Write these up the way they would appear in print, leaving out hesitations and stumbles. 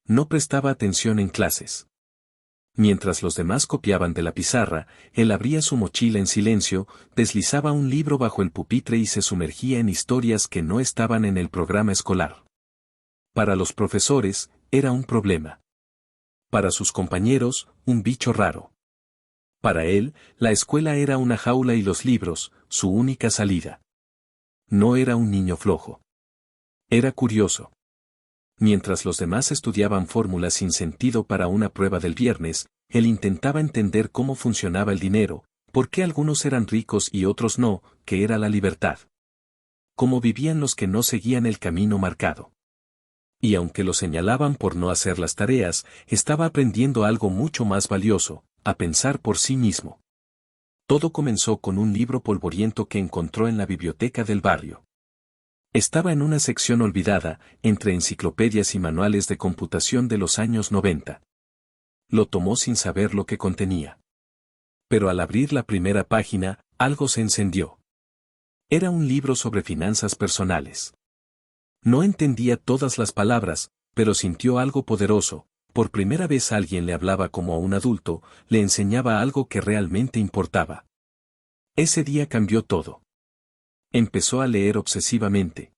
No prestaba atención en clases. Mientras los demás copiaban de la pizarra, él abría su mochila en silencio, deslizaba un libro bajo el pupitre y se sumergía en historias que no estaban en el programa escolar. Para los profesores, era un problema. Para sus compañeros, un bicho raro. Para él, la escuela era una jaula y los libros, su única salida. No era un niño flojo. Era curioso. Mientras los demás estudiaban fórmulas sin sentido para una prueba del viernes, él intentaba entender cómo funcionaba el dinero, por qué algunos eran ricos y otros no, qué era la libertad. Cómo vivían los que no seguían el camino marcado. Y aunque lo señalaban por no hacer las tareas, estaba aprendiendo algo mucho más valioso, a pensar por sí mismo. Todo comenzó con un libro polvoriento que encontró en la biblioteca del barrio. Estaba en una sección olvidada, entre enciclopedias y manuales de computación de los años 90. Lo tomó sin saber lo que contenía. Pero al abrir la primera página, algo se encendió. Era un libro sobre finanzas personales. No entendía todas las palabras, pero sintió algo poderoso. Por primera vez alguien le hablaba como a un adulto, le enseñaba algo que realmente importaba. Ese día cambió todo. Empezó a leer obsesivamente.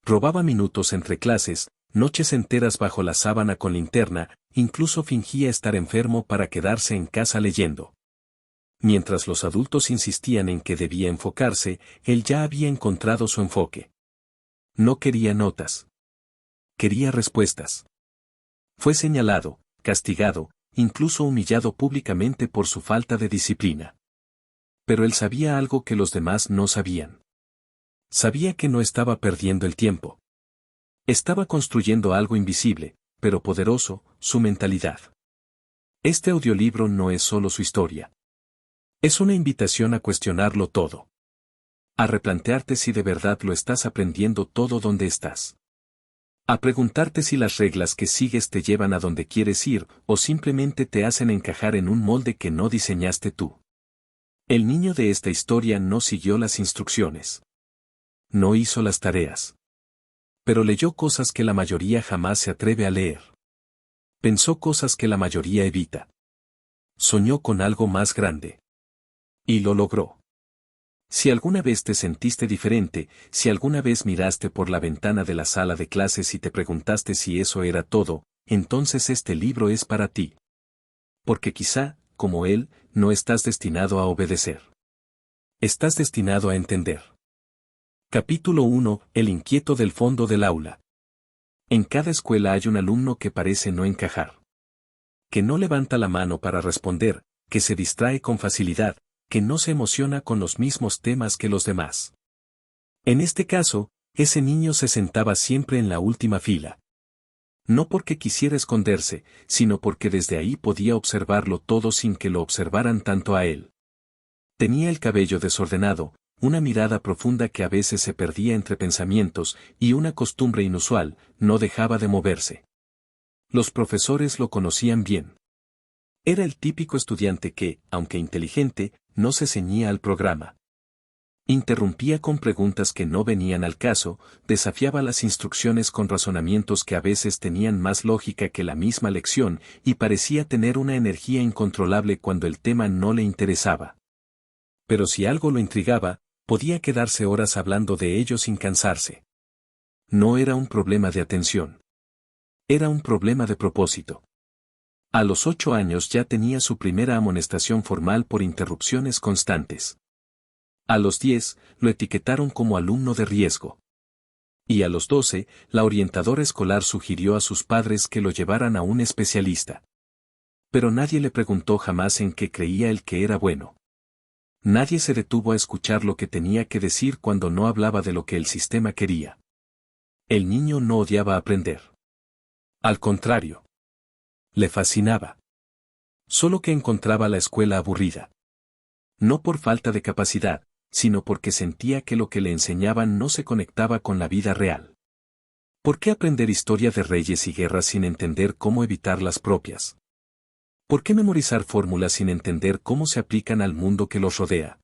Robaba minutos entre clases, noches enteras bajo la sábana con linterna, incluso fingía estar enfermo para quedarse en casa leyendo. Mientras los adultos insistían en que debía enfocarse, él ya había encontrado su enfoque. No quería notas. Quería respuestas. Fue señalado, castigado, incluso humillado públicamente por su falta de disciplina. Pero él sabía algo que los demás no sabían. Sabía que no estaba perdiendo el tiempo. Estaba construyendo algo invisible, pero poderoso, su mentalidad. Este audiolibro no es solo su historia. Es una invitación a cuestionarlo todo. A replantearte si de verdad lo estás aprendiendo todo donde estás. A preguntarte si las reglas que sigues te llevan a donde quieres ir o simplemente te hacen encajar en un molde que no diseñaste tú. El niño de esta historia no siguió las instrucciones. No hizo las tareas. Pero leyó cosas que la mayoría jamás se atreve a leer. Pensó cosas que la mayoría evita. Soñó con algo más grande. Y lo logró. Si alguna vez te sentiste diferente, si alguna vez miraste por la ventana de la sala de clases y te preguntaste si eso era todo, entonces este libro es para ti. Porque quizá, como él, no estás destinado a obedecer. Estás destinado a entender. Capítulo 1. El inquieto del fondo del aula. En cada escuela hay un alumno que parece no encajar. Que no levanta la mano para responder, que se distrae con facilidad, que no se emociona con los mismos temas que los demás. En este caso, ese niño se sentaba siempre en la última fila. No porque quisiera esconderse, sino porque desde ahí podía observarlo todo sin que lo observaran tanto a él. Tenía el cabello desordenado, una mirada profunda que a veces se perdía entre pensamientos, y una costumbre inusual, no dejaba de moverse. Los profesores lo conocían bien. Era el típico estudiante que, aunque inteligente, no se ceñía al programa. Interrumpía con preguntas que no venían al caso, desafiaba las instrucciones con razonamientos que a veces tenían más lógica que la misma lección, y parecía tener una energía incontrolable cuando el tema no le interesaba. Pero si algo lo intrigaba, podía quedarse horas hablando de ello sin cansarse. No era un problema de atención. Era un problema de propósito. A los 8 años ya tenía su primera amonestación formal por interrupciones constantes. A los 10, lo etiquetaron como alumno de riesgo. Y a los 12, la orientadora escolar sugirió a sus padres que lo llevaran a un especialista. Pero nadie le preguntó jamás en qué creía él que era bueno. Nadie se detuvo a escuchar lo que tenía que decir cuando no hablaba de lo que el sistema quería. El niño no odiaba aprender. Al contrario. Le fascinaba. Solo que encontraba la escuela aburrida. No por falta de capacidad, sino porque sentía que lo que le enseñaban no se conectaba con la vida real. ¿Por qué aprender historia de reyes y guerras sin entender cómo evitar las propias? ¿Por qué memorizar fórmulas sin entender cómo se aplican al mundo que los rodea?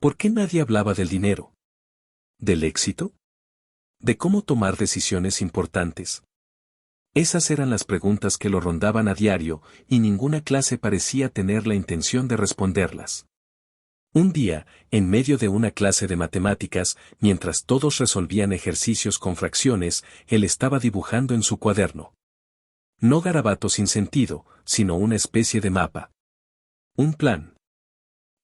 ¿Por qué nadie hablaba del dinero? ¿Del éxito? ¿De cómo tomar decisiones importantes? Esas eran las preguntas que lo rondaban a diario, y ninguna clase parecía tener la intención de responderlas. Un día, en medio de una clase de matemáticas, mientras todos resolvían ejercicios con fracciones, él estaba dibujando en su cuaderno. No garabatos sin sentido, sino una especie de mapa. Un plan.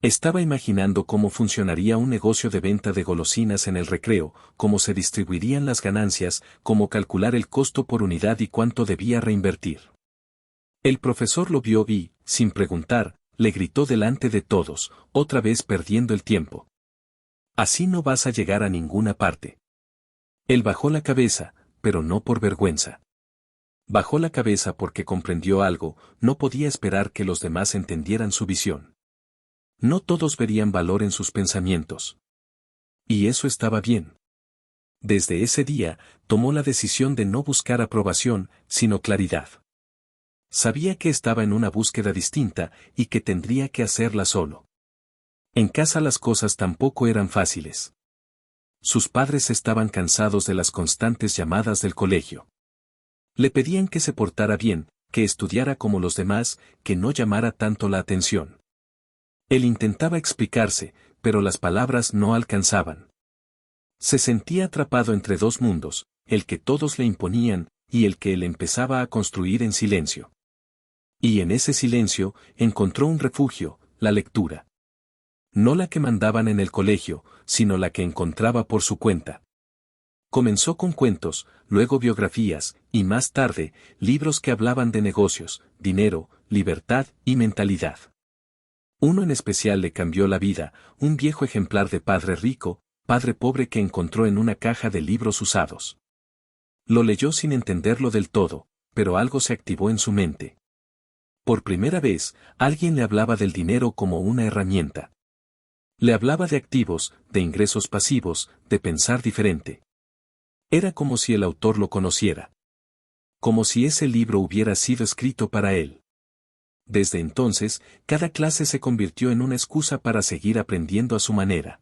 Estaba imaginando cómo funcionaría un negocio de venta de golosinas en el recreo, cómo se distribuirían las ganancias, cómo calcular el costo por unidad y cuánto debía reinvertir. El profesor lo vio y, sin preguntar, le gritó delante de todos, otra vez perdiendo el tiempo. Así no vas a llegar a ninguna parte. Él bajó la cabeza, pero no por vergüenza. Bajó la cabeza porque comprendió algo, no podía esperar que los demás entendieran su visión. No todos verían valor en sus pensamientos. Y eso estaba bien. Desde ese día, tomó la decisión de no buscar aprobación, sino claridad. Sabía que estaba en una búsqueda distinta y que tendría que hacerla solo. En casa las cosas tampoco eran fáciles. Sus padres estaban cansados de las constantes llamadas del colegio. Le pedían que se portara bien, que estudiara como los demás, que no llamara tanto la atención. Él intentaba explicarse, pero las palabras no alcanzaban. Se sentía atrapado entre dos mundos, el que todos le imponían, y el que él empezaba a construir en silencio. Y en ese silencio, encontró un refugio, la lectura. No la que mandaban en el colegio, sino la que encontraba por su cuenta. Comenzó con cuentos, luego biografías, y más tarde, libros que hablaban de negocios, dinero, libertad y mentalidad. Uno en especial le cambió la vida, un viejo ejemplar de Padre Rico, Padre Pobre que encontró en una caja de libros usados. Lo leyó sin entenderlo del todo, pero algo se activó en su mente. Por primera vez, alguien le hablaba del dinero como una herramienta. Le hablaba de activos, de ingresos pasivos, de pensar diferente. Era como si el autor lo conociera. Como si ese libro hubiera sido escrito para él. Desde entonces, cada clase se convirtió en una excusa para seguir aprendiendo a su manera.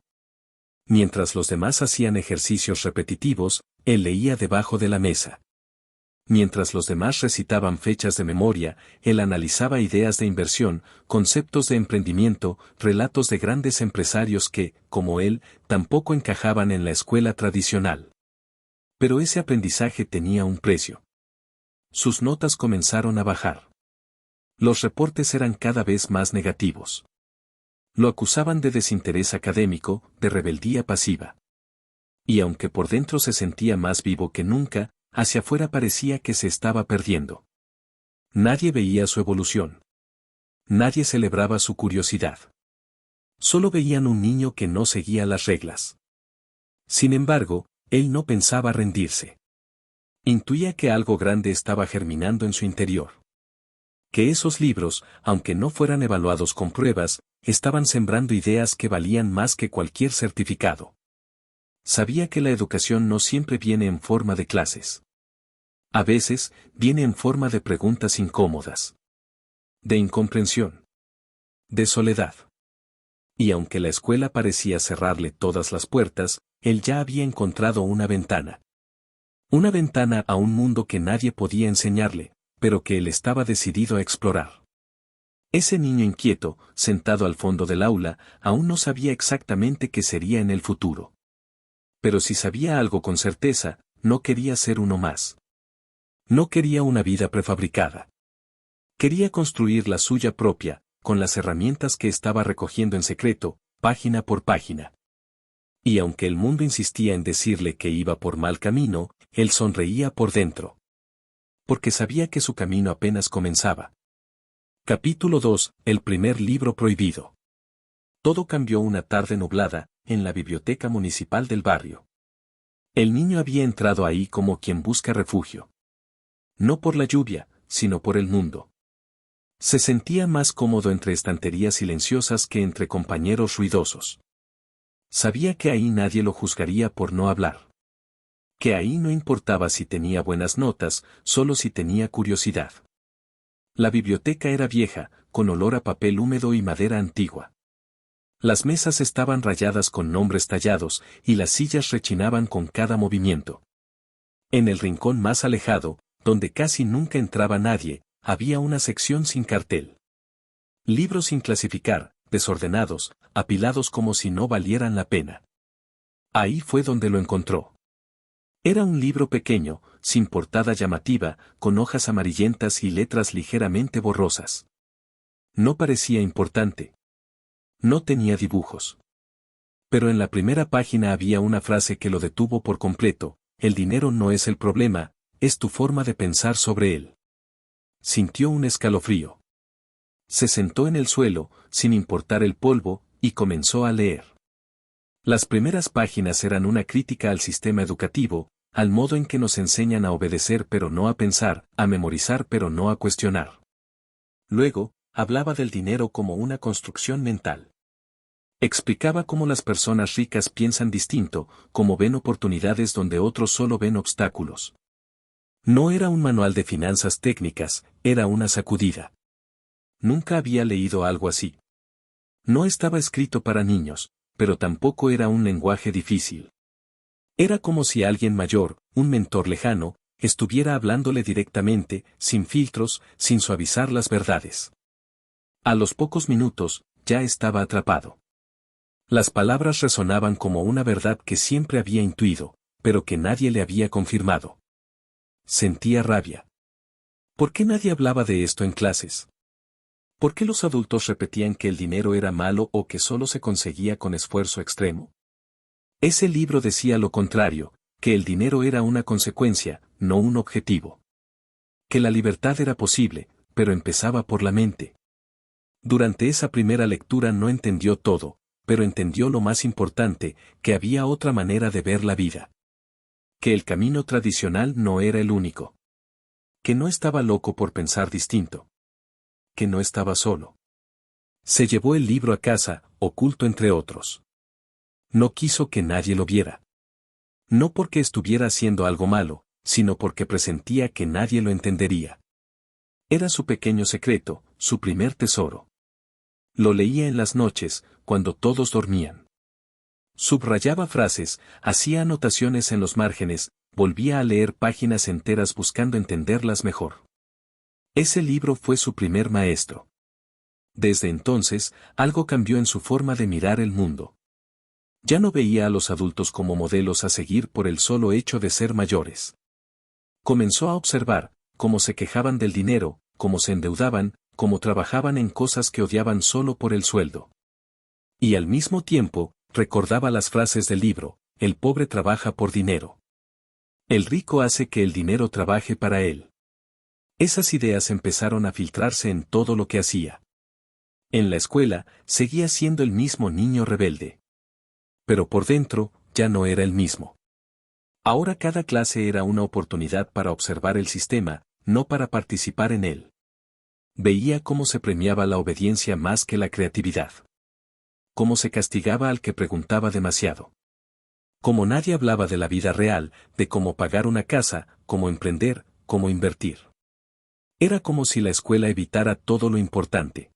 Mientras los demás hacían ejercicios repetitivos, él leía debajo de la mesa. Mientras los demás recitaban fechas de memoria, él analizaba ideas de inversión, conceptos de emprendimiento, relatos de grandes empresarios que, como él, tampoco encajaban en la escuela tradicional. Pero ese aprendizaje tenía un precio. Sus notas comenzaron a bajar. Los reportes eran cada vez más negativos. Lo acusaban de desinterés académico, de rebeldía pasiva. Y aunque por dentro se sentía más vivo que nunca, hacia afuera parecía que se estaba perdiendo. Nadie veía su evolución. Nadie celebraba su curiosidad. Solo veían un niño que no seguía las reglas. Sin embargo, él no pensaba rendirse. Intuía que algo grande estaba germinando en su interior. Que esos libros, aunque no fueran evaluados con pruebas, estaban sembrando ideas que valían más que cualquier certificado. Sabía que la educación no siempre viene en forma de clases. A veces, viene en forma de preguntas incómodas. De incomprensión. De soledad. Y aunque la escuela parecía cerrarle todas las puertas, él ya había encontrado una ventana. Una ventana a un mundo que nadie podía enseñarle, pero que él estaba decidido a explorar. Ese niño inquieto, sentado al fondo del aula, aún no sabía exactamente qué sería en el futuro. Pero si sabía algo con certeza, no quería ser uno más. No quería una vida prefabricada. Quería construir la suya propia, con las herramientas que estaba recogiendo en secreto, página por página. Y aunque el mundo insistía en decirle que iba por mal camino, él sonreía por dentro. Porque sabía que su camino apenas comenzaba. Capítulo 2, el primer libro prohibido. Todo cambió una tarde nublada, en la biblioteca municipal del barrio. El niño había entrado ahí como quien busca refugio. No por la lluvia, sino por el mundo. Se sentía más cómodo entre estanterías silenciosas que entre compañeros ruidosos. Sabía que ahí nadie lo juzgaría por no hablar. Que ahí no importaba si tenía buenas notas, solo si tenía curiosidad. La biblioteca era vieja, con olor a papel húmedo y madera antigua. Las mesas estaban rayadas con nombres tallados, y las sillas rechinaban con cada movimiento. En el rincón más alejado, donde casi nunca entraba nadie, había una sección sin cartel. Libros sin clasificar, desordenados, apilados como si no valieran la pena. Ahí fue donde lo encontró. Era un libro pequeño, sin portada llamativa, con hojas amarillentas y letras ligeramente borrosas. No parecía importante. No tenía dibujos. Pero en la primera página había una frase que lo detuvo por completo: el dinero no es el problema, es tu forma de pensar sobre él. Sintió un escalofrío. Se sentó en el suelo, sin importar el polvo, y comenzó a leer. Las primeras páginas eran una crítica al sistema educativo, al modo en que nos enseñan a obedecer pero no a pensar, a memorizar pero no a cuestionar. Luego, hablaba del dinero como una construcción mental. Explicaba cómo las personas ricas piensan distinto, cómo ven oportunidades donde otros solo ven obstáculos. No era un manual de finanzas técnicas, era una sacudida. Nunca había leído algo así. No estaba escrito para niños, pero tampoco era un lenguaje difícil. Era como si alguien mayor, un mentor lejano, estuviera hablándole directamente, sin filtros, sin suavizar las verdades. A los pocos minutos, ya estaba atrapado. Las palabras resonaban como una verdad que siempre había intuido, pero que nadie le había confirmado. Sentía rabia. ¿Por qué nadie hablaba de esto en clases? ¿Por qué los adultos repetían que el dinero era malo o que solo se conseguía con esfuerzo extremo? Ese libro decía lo contrario, que el dinero era una consecuencia, no un objetivo. Que la libertad era posible, pero empezaba por la mente. Durante esa primera lectura no entendió todo, pero entendió lo más importante, que había otra manera de ver la vida. Que el camino tradicional no era el único. Que no estaba loco por pensar distinto. Que no estaba solo. Se llevó el libro a casa, oculto entre otros. No quiso que nadie lo viera. No porque estuviera haciendo algo malo, sino porque presentía que nadie lo entendería. Era su pequeño secreto, su primer tesoro. Lo leía en las noches, cuando todos dormían. Subrayaba frases, hacía anotaciones en los márgenes, volvía a leer páginas enteras buscando entenderlas mejor. Ese libro fue su primer maestro. Desde entonces, algo cambió en su forma de mirar el mundo. Ya no veía a los adultos como modelos a seguir por el solo hecho de ser mayores. Comenzó a observar cómo se quejaban del dinero, cómo se endeudaban, cómo trabajaban en cosas que odiaban solo por el sueldo. Y al mismo tiempo, recordaba las frases del libro: el pobre trabaja por dinero. El rico hace que el dinero trabaje para él. Esas ideas empezaron a filtrarse en todo lo que hacía. En la escuela, seguía siendo el mismo niño rebelde. Pero por dentro, ya no era el mismo. Ahora cada clase era una oportunidad para observar el sistema, no para participar en él. Veía cómo se premiaba la obediencia más que la creatividad. Cómo se castigaba al que preguntaba demasiado. Como nadie hablaba de la vida real, de cómo pagar una casa, cómo emprender, cómo invertir. Era como si la escuela evitara todo lo importante.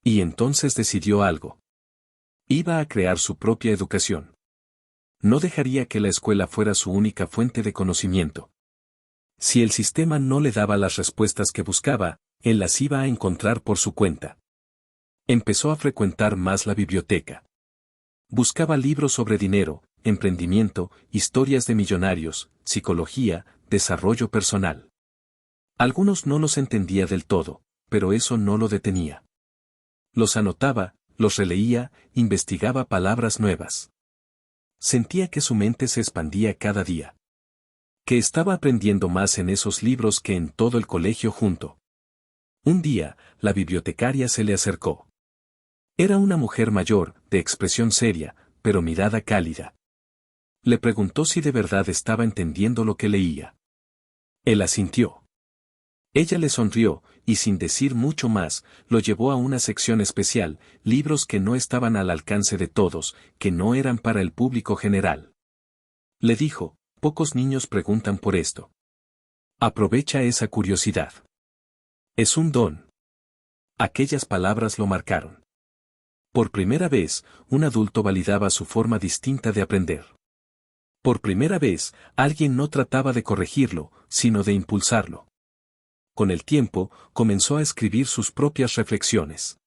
Y entonces decidió algo. Iba a crear su propia educación. No dejaría que la escuela fuera su única fuente de conocimiento. Si el sistema no le daba las respuestas que buscaba, él las iba a encontrar por su cuenta. Empezó a frecuentar más la biblioteca. Buscaba libros sobre dinero, emprendimiento, historias de millonarios, psicología, desarrollo personal. Algunos no los entendía del todo, pero eso no lo detenía. Los anotaba, los releía, investigaba palabras nuevas. Sentía que su mente se expandía cada día. Que estaba aprendiendo más en esos libros que en todo el colegio junto. Un día, la bibliotecaria se le acercó. Era una mujer mayor, de expresión seria, pero mirada cálida. Le preguntó si de verdad estaba entendiendo lo que leía. Él asintió. Ella le sonrió, y sin decir mucho más, lo llevó a una sección especial, libros que no estaban al alcance de todos, que no eran para el público general. Le dijo: pocos niños preguntan por esto. Aprovecha esa curiosidad. Es un don. Aquellas palabras lo marcaron. Por primera vez, un adulto validaba su forma distinta de aprender. Por primera vez, alguien no trataba de corregirlo, sino de impulsarlo. Con el tiempo, comenzó a escribir sus propias reflexiones.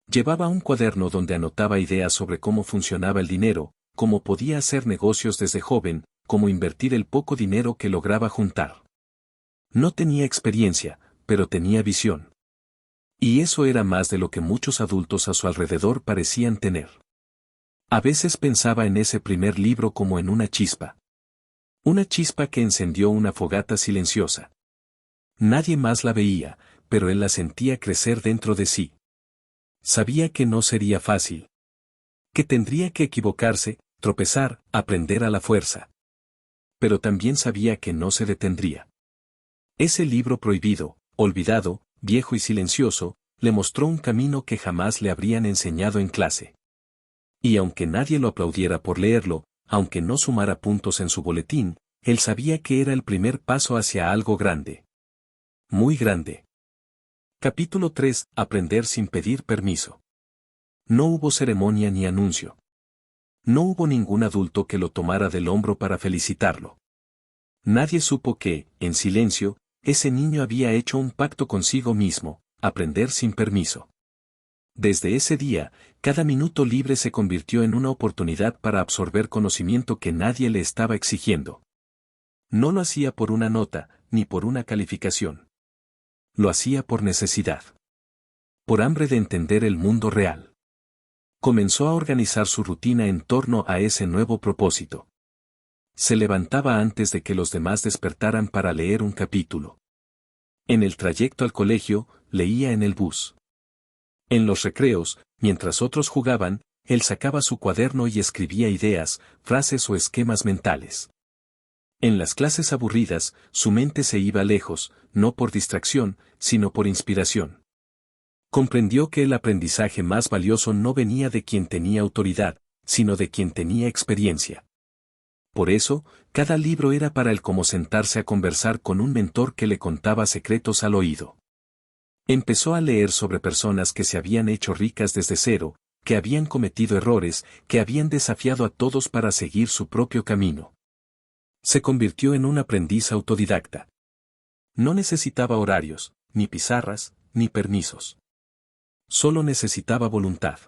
Llevaba un cuaderno donde anotaba ideas sobre cómo funcionaba el dinero, cómo podía hacer negocios desde joven, cómo invertir el poco dinero que lograba juntar. No tenía experiencia, pero tenía visión. Y eso era más de lo que muchos adultos a su alrededor parecían tener. A veces pensaba en ese primer libro como en una chispa. Una chispa que encendió una fogata silenciosa. Nadie más la veía, pero él la sentía crecer dentro de sí. Sabía que no sería fácil. Que tendría que equivocarse, tropezar, aprender a la fuerza. Pero también sabía que no se detendría. Ese libro prohibido, olvidado, viejo y silencioso, le mostró un camino que jamás le habrían enseñado en clase. Y aunque nadie lo aplaudiera por leerlo, aunque no sumara puntos en su boletín, él sabía que era el primer paso hacia algo grande. Muy grande. Capítulo 3. Aprender sin pedir permiso. No hubo ceremonia ni anuncio. No hubo ningún adulto que lo tomara del hombro para felicitarlo. Nadie supo que, en silencio, ese niño había hecho un pacto consigo mismo, aprender sin permiso. Desde ese día, cada minuto libre se convirtió en una oportunidad para absorber conocimiento que nadie le estaba exigiendo. No lo hacía por una nota, ni por una calificación. Lo hacía por necesidad. Por hambre de entender el mundo real. Comenzó a organizar su rutina en torno a ese nuevo propósito. Se levantaba antes de que los demás despertaran para leer un capítulo. En el trayecto al colegio, leía en el bus. En los recreos, mientras otros jugaban, él sacaba su cuaderno y escribía ideas, frases o esquemas mentales. En las clases aburridas, su mente se iba lejos, no por distracción, sino por inspiración. Comprendió que el aprendizaje más valioso no venía de quien tenía autoridad, sino de quien tenía experiencia. Por eso, cada libro era para él como sentarse a conversar con un mentor que le contaba secretos al oído. Empezó a leer sobre personas que se habían hecho ricas desde cero, que habían cometido errores, que habían desafiado a todos para seguir su propio camino. Se convirtió en un aprendiz autodidacta. No necesitaba horarios, ni pizarras, ni permisos. Solo necesitaba voluntad.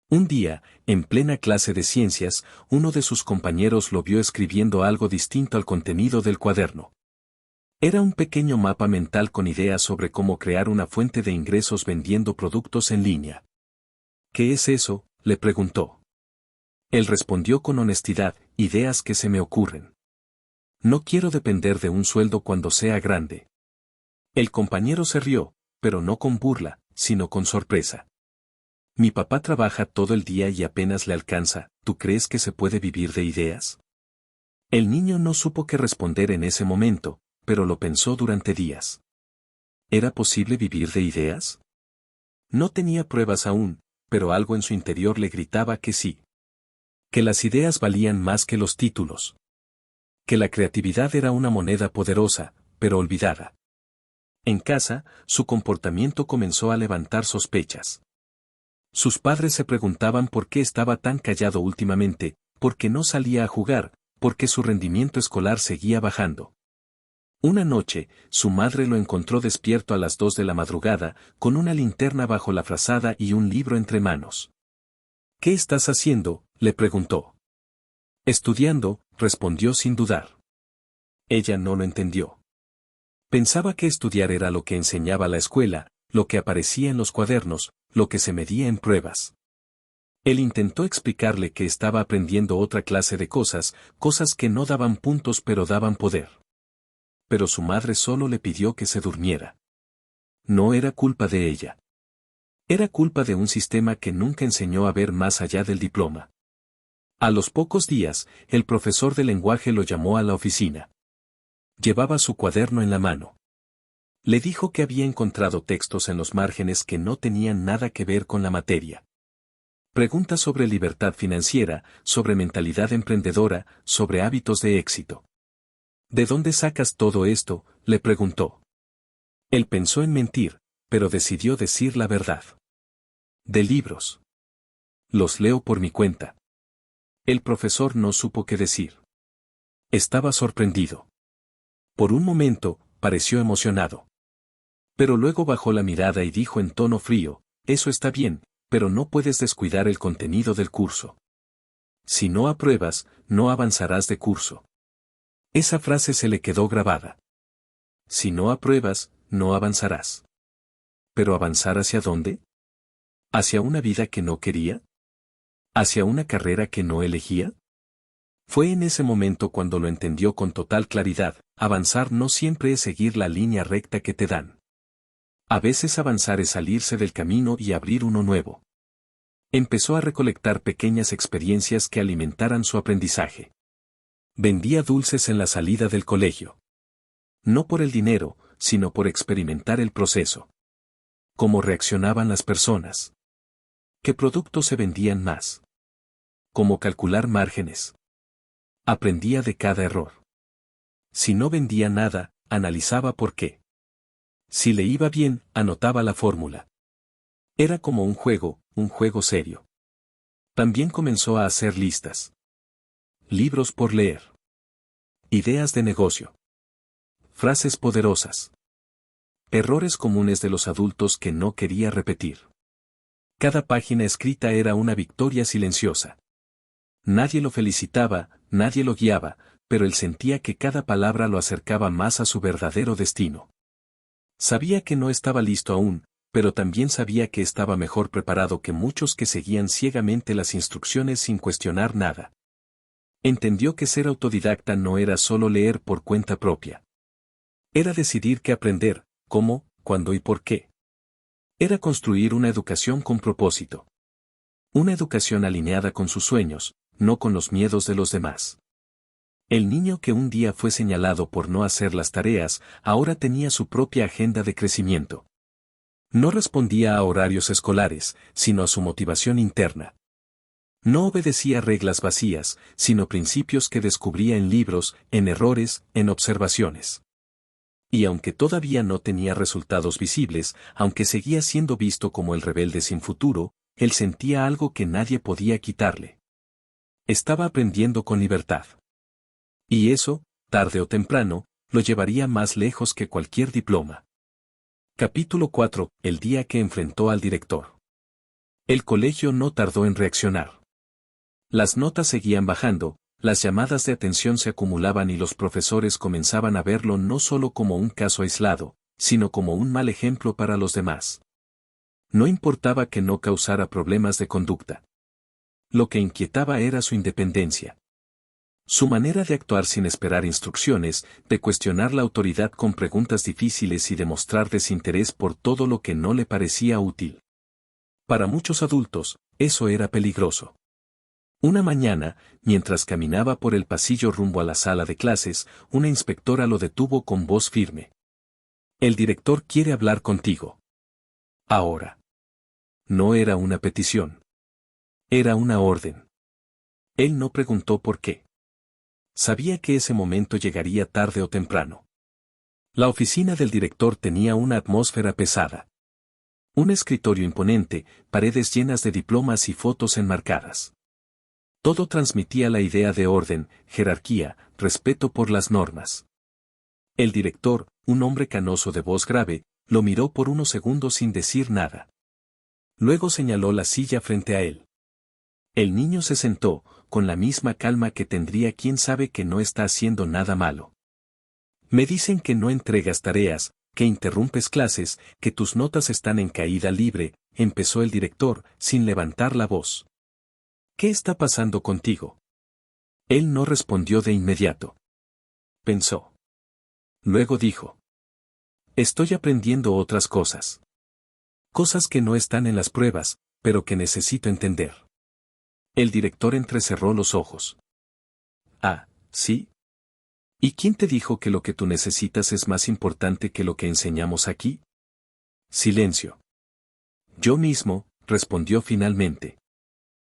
Un día, en plena clase de ciencias, uno de sus compañeros lo vio escribiendo algo distinto al contenido del cuaderno. Era un pequeño mapa mental con ideas sobre cómo crear una fuente de ingresos vendiendo productos en línea. ¿Qué es eso?, le preguntó. Él respondió con honestidad, ideas que se me ocurren. No quiero depender de un sueldo cuando sea grande. El compañero se rió, pero no con burla, sino con sorpresa. Mi papá trabaja todo el día y apenas le alcanza, ¿tú crees que se puede vivir de ideas? El niño no supo qué responder en ese momento, pero lo pensó durante días. ¿Era posible vivir de ideas? No tenía pruebas aún, pero algo en su interior le gritaba que sí. Que las ideas valían más que los títulos. Que la creatividad era una moneda poderosa, pero olvidada. En casa, su comportamiento comenzó a levantar sospechas. Sus padres se preguntaban por qué estaba tan callado últimamente, por qué no salía a jugar, por qué su rendimiento escolar seguía bajando. Una noche, su madre lo encontró despierto a las 2 de la madrugada, con una linterna bajo la frazada y un libro entre manos. ¿Qué estás haciendo?, le preguntó. Estudiando, respondió sin dudar. Ella no lo entendió. Pensaba que estudiar era lo que enseñaba la escuela, lo que aparecía en los cuadernos, lo que se medía en pruebas. Él intentó explicarle que estaba aprendiendo otra clase de cosas, cosas que no daban puntos pero daban poder. Pero su madre solo le pidió que se durmiera. No era culpa de ella. Era culpa de un sistema que nunca enseñó a ver más allá del diploma. A los pocos días, el profesor de lenguaje lo llamó a la oficina. Llevaba su cuaderno en la mano. Le dijo que había encontrado textos en los márgenes que no tenían nada que ver con la materia. Preguntas sobre libertad financiera, sobre mentalidad emprendedora, sobre hábitos de éxito. ¿De dónde sacas todo esto?, le preguntó. Él pensó en mentir, pero decidió decir la verdad. De libros. Los leo por mi cuenta. El profesor no supo qué decir. Estaba sorprendido. Por un momento, pareció emocionado. Pero luego bajó la mirada y dijo en tono frío, eso está bien, pero no puedes descuidar el contenido del curso. Si no apruebas, no avanzarás de curso. Esa frase se le quedó grabada. Si no apruebas, no avanzarás. ¿Pero avanzar hacia dónde? ¿Hacia una vida que no quería? ¿Hacia una carrera que no elegía? Fue en ese momento cuando lo entendió con total claridad, avanzar no siempre es seguir la línea recta que te dan. A veces avanzar es salirse del camino y abrir uno nuevo. Empezó a recolectar pequeñas experiencias que alimentaran su aprendizaje. Vendía dulces en la salida del colegio. No por el dinero, sino por experimentar el proceso. Cómo reaccionaban las personas. ¿Qué productos se vendían más? Cómo calcular márgenes. Aprendía de cada error. Si no vendía nada, analizaba por qué. Si le iba bien, anotaba la fórmula. Era como un juego serio. También comenzó a hacer listas. Libros por leer. Ideas de negocio. Frases poderosas. Errores comunes de los adultos que no quería repetir. Cada página escrita era una victoria silenciosa. Nadie lo felicitaba, nadie lo guiaba, pero él sentía que cada palabra lo acercaba más a su verdadero destino. Sabía que no estaba listo aún, pero también sabía que estaba mejor preparado que muchos que seguían ciegamente las instrucciones sin cuestionar nada. Entendió que ser autodidacta no era solo leer por cuenta propia. Era decidir qué aprender, cómo, cuándo y por qué. Era construir una educación con propósito. Una educación alineada con sus sueños, no con los miedos de los demás. El niño que un día fue señalado por no hacer las tareas, ahora tenía su propia agenda de crecimiento. No respondía a horarios escolares, sino a su motivación interna. No obedecía reglas vacías, sino principios que descubría en libros, en errores, en observaciones. Y aunque todavía no tenía resultados visibles, aunque seguía siendo visto como el rebelde sin futuro, él sentía algo que nadie podía quitarle. Estaba aprendiendo con libertad. Y eso, tarde o temprano, lo llevaría más lejos que cualquier diploma. Capítulo 4. El día que enfrentó al director. El colegio no tardó en reaccionar. Las notas seguían bajando, las llamadas de atención se acumulaban y los profesores comenzaban a verlo no solo como un caso aislado, sino como un mal ejemplo para los demás. No importaba que no causara problemas de conducta. Lo que inquietaba era su independencia. Su manera de actuar sin esperar instrucciones, de cuestionar la autoridad con preguntas difíciles y de mostrar desinterés por todo lo que no le parecía útil. Para muchos adultos, eso era peligroso. Una mañana, mientras caminaba por el pasillo rumbo a la sala de clases, una inspectora lo detuvo con voz firme. El director quiere hablar contigo. Ahora. No era una petición. Era una orden. Él no preguntó por qué. Sabía que ese momento llegaría tarde o temprano. La oficina del director tenía una atmósfera pesada. Un escritorio imponente, paredes llenas de diplomas y fotos enmarcadas. Todo transmitía la idea de orden, jerarquía, respeto por las normas. El director, un hombre canoso de voz grave, lo miró por unos segundos sin decir nada. Luego señaló la silla frente a él. El niño se sentó, con la misma calma que tendría quien sabe que no está haciendo nada malo. Me dicen que no entregas tareas, que interrumpes clases, que tus notas están en caída libre, empezó el director, sin levantar la voz. ¿Qué está pasando contigo? Él no respondió de inmediato. Pensó. Luego dijo. Estoy aprendiendo otras cosas. Cosas que no están en las pruebas, pero que necesito entender. El director entrecerró los ojos. Ah, ¿sí? ¿Y quién te dijo que lo que tú necesitas es más importante que lo que enseñamos aquí? Silencio. Yo mismo, respondió finalmente.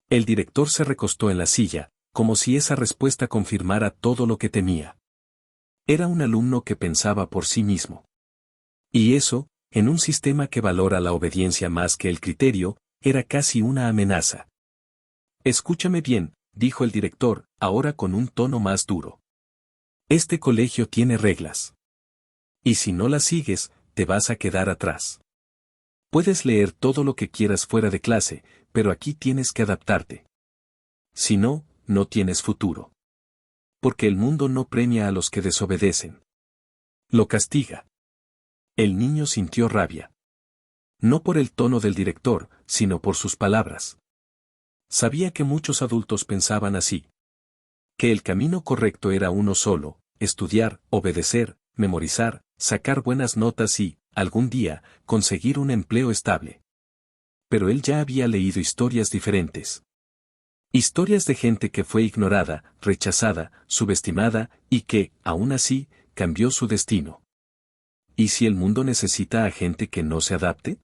El director se recostó en la silla, como si esa respuesta confirmara todo lo que temía. Era un alumno que pensaba por sí mismo. Y eso, en un sistema que valora la obediencia más que el criterio, era casi una amenaza. Escúchame bien, dijo el director, ahora con un tono más duro. Este colegio tiene reglas. Y si no las sigues, te vas a quedar atrás. Puedes leer todo lo que quieras fuera de clase, pero aquí tienes que adaptarte. Si no, no tienes futuro. Porque el mundo no premia a los que desobedecen. Lo castiga. El niño sintió rabia. No por el tono del director, sino por sus palabras. Sabía que muchos adultos pensaban así. Que el camino correcto era uno solo: estudiar, obedecer, memorizar, sacar buenas notas y, algún día, conseguir un empleo estable. Pero él ya había leído historias diferentes. Historias de gente que fue ignorada, rechazada, subestimada, y que, aún así, cambió su destino. ¿Y si el mundo necesita a gente que no se adapte?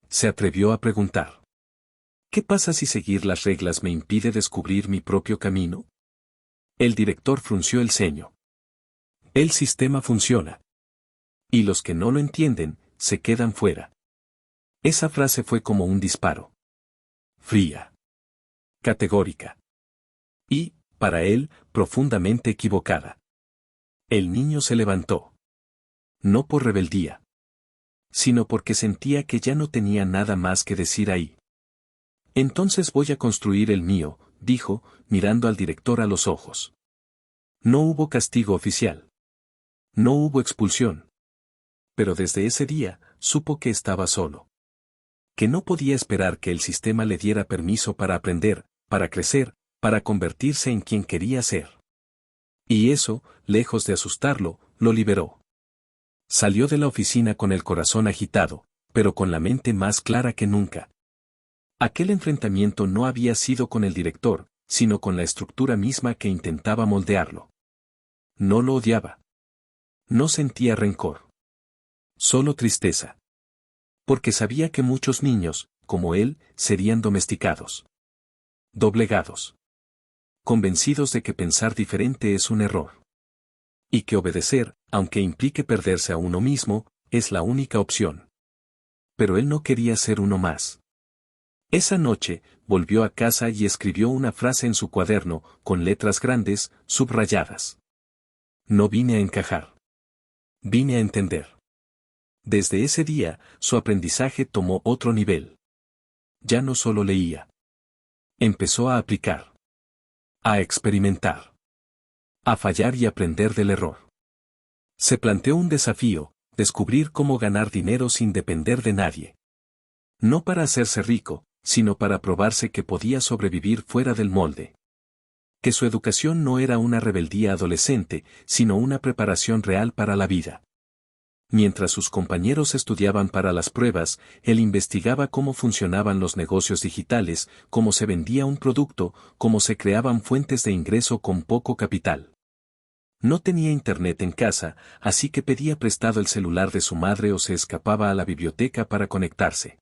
Se atrevió a preguntar. ¿Qué pasa si seguir las reglas me impide descubrir mi propio camino? El director frunció el ceño. El sistema funciona. Y los que no lo entienden, se quedan fuera. Esa frase fue como un disparo. Fría. Categórica. Y, para él, profundamente equivocada. El niño se levantó. No por rebeldía. Sino porque sentía que ya no tenía nada más que decir ahí. Entonces voy a construir el mío, dijo, mirando al director a los ojos. No hubo castigo oficial. No hubo expulsión. Pero desde ese día, supo que estaba solo. Que no podía esperar que el sistema le diera permiso para aprender, para crecer, para convertirse en quien quería ser. Y eso, lejos de asustarlo, lo liberó. Salió de la oficina con el corazón agitado, pero con la mente más clara que nunca. Aquel enfrentamiento no había sido con el director, sino con la estructura misma que intentaba moldearlo. No lo odiaba. No sentía rencor. Solo tristeza. Porque sabía que muchos niños, como él, serían domesticados. Doblegados. Convencidos de que pensar diferente es un error. Y que obedecer, aunque implique perderse a uno mismo, es la única opción. Pero él no quería ser uno más. Esa noche, volvió a casa y escribió una frase en su cuaderno, con letras grandes, subrayadas. No vine a encajar. Vine a entender. Desde ese día, su aprendizaje tomó otro nivel. Ya no solo leía. Empezó a aplicar. A experimentar. A fallar y aprender del error. Se planteó un desafío: descubrir cómo ganar dinero sin depender de nadie. No para hacerse rico, sino para probarse que podía sobrevivir fuera del molde. Que su educación no era una rebeldía adolescente, sino una preparación real para la vida. Mientras sus compañeros estudiaban para las pruebas, él investigaba cómo funcionaban los negocios digitales, cómo se vendía un producto, cómo se creaban fuentes de ingreso con poco capital. No tenía internet en casa, así que pedía prestado el celular de su madre o se escapaba a la biblioteca para conectarse.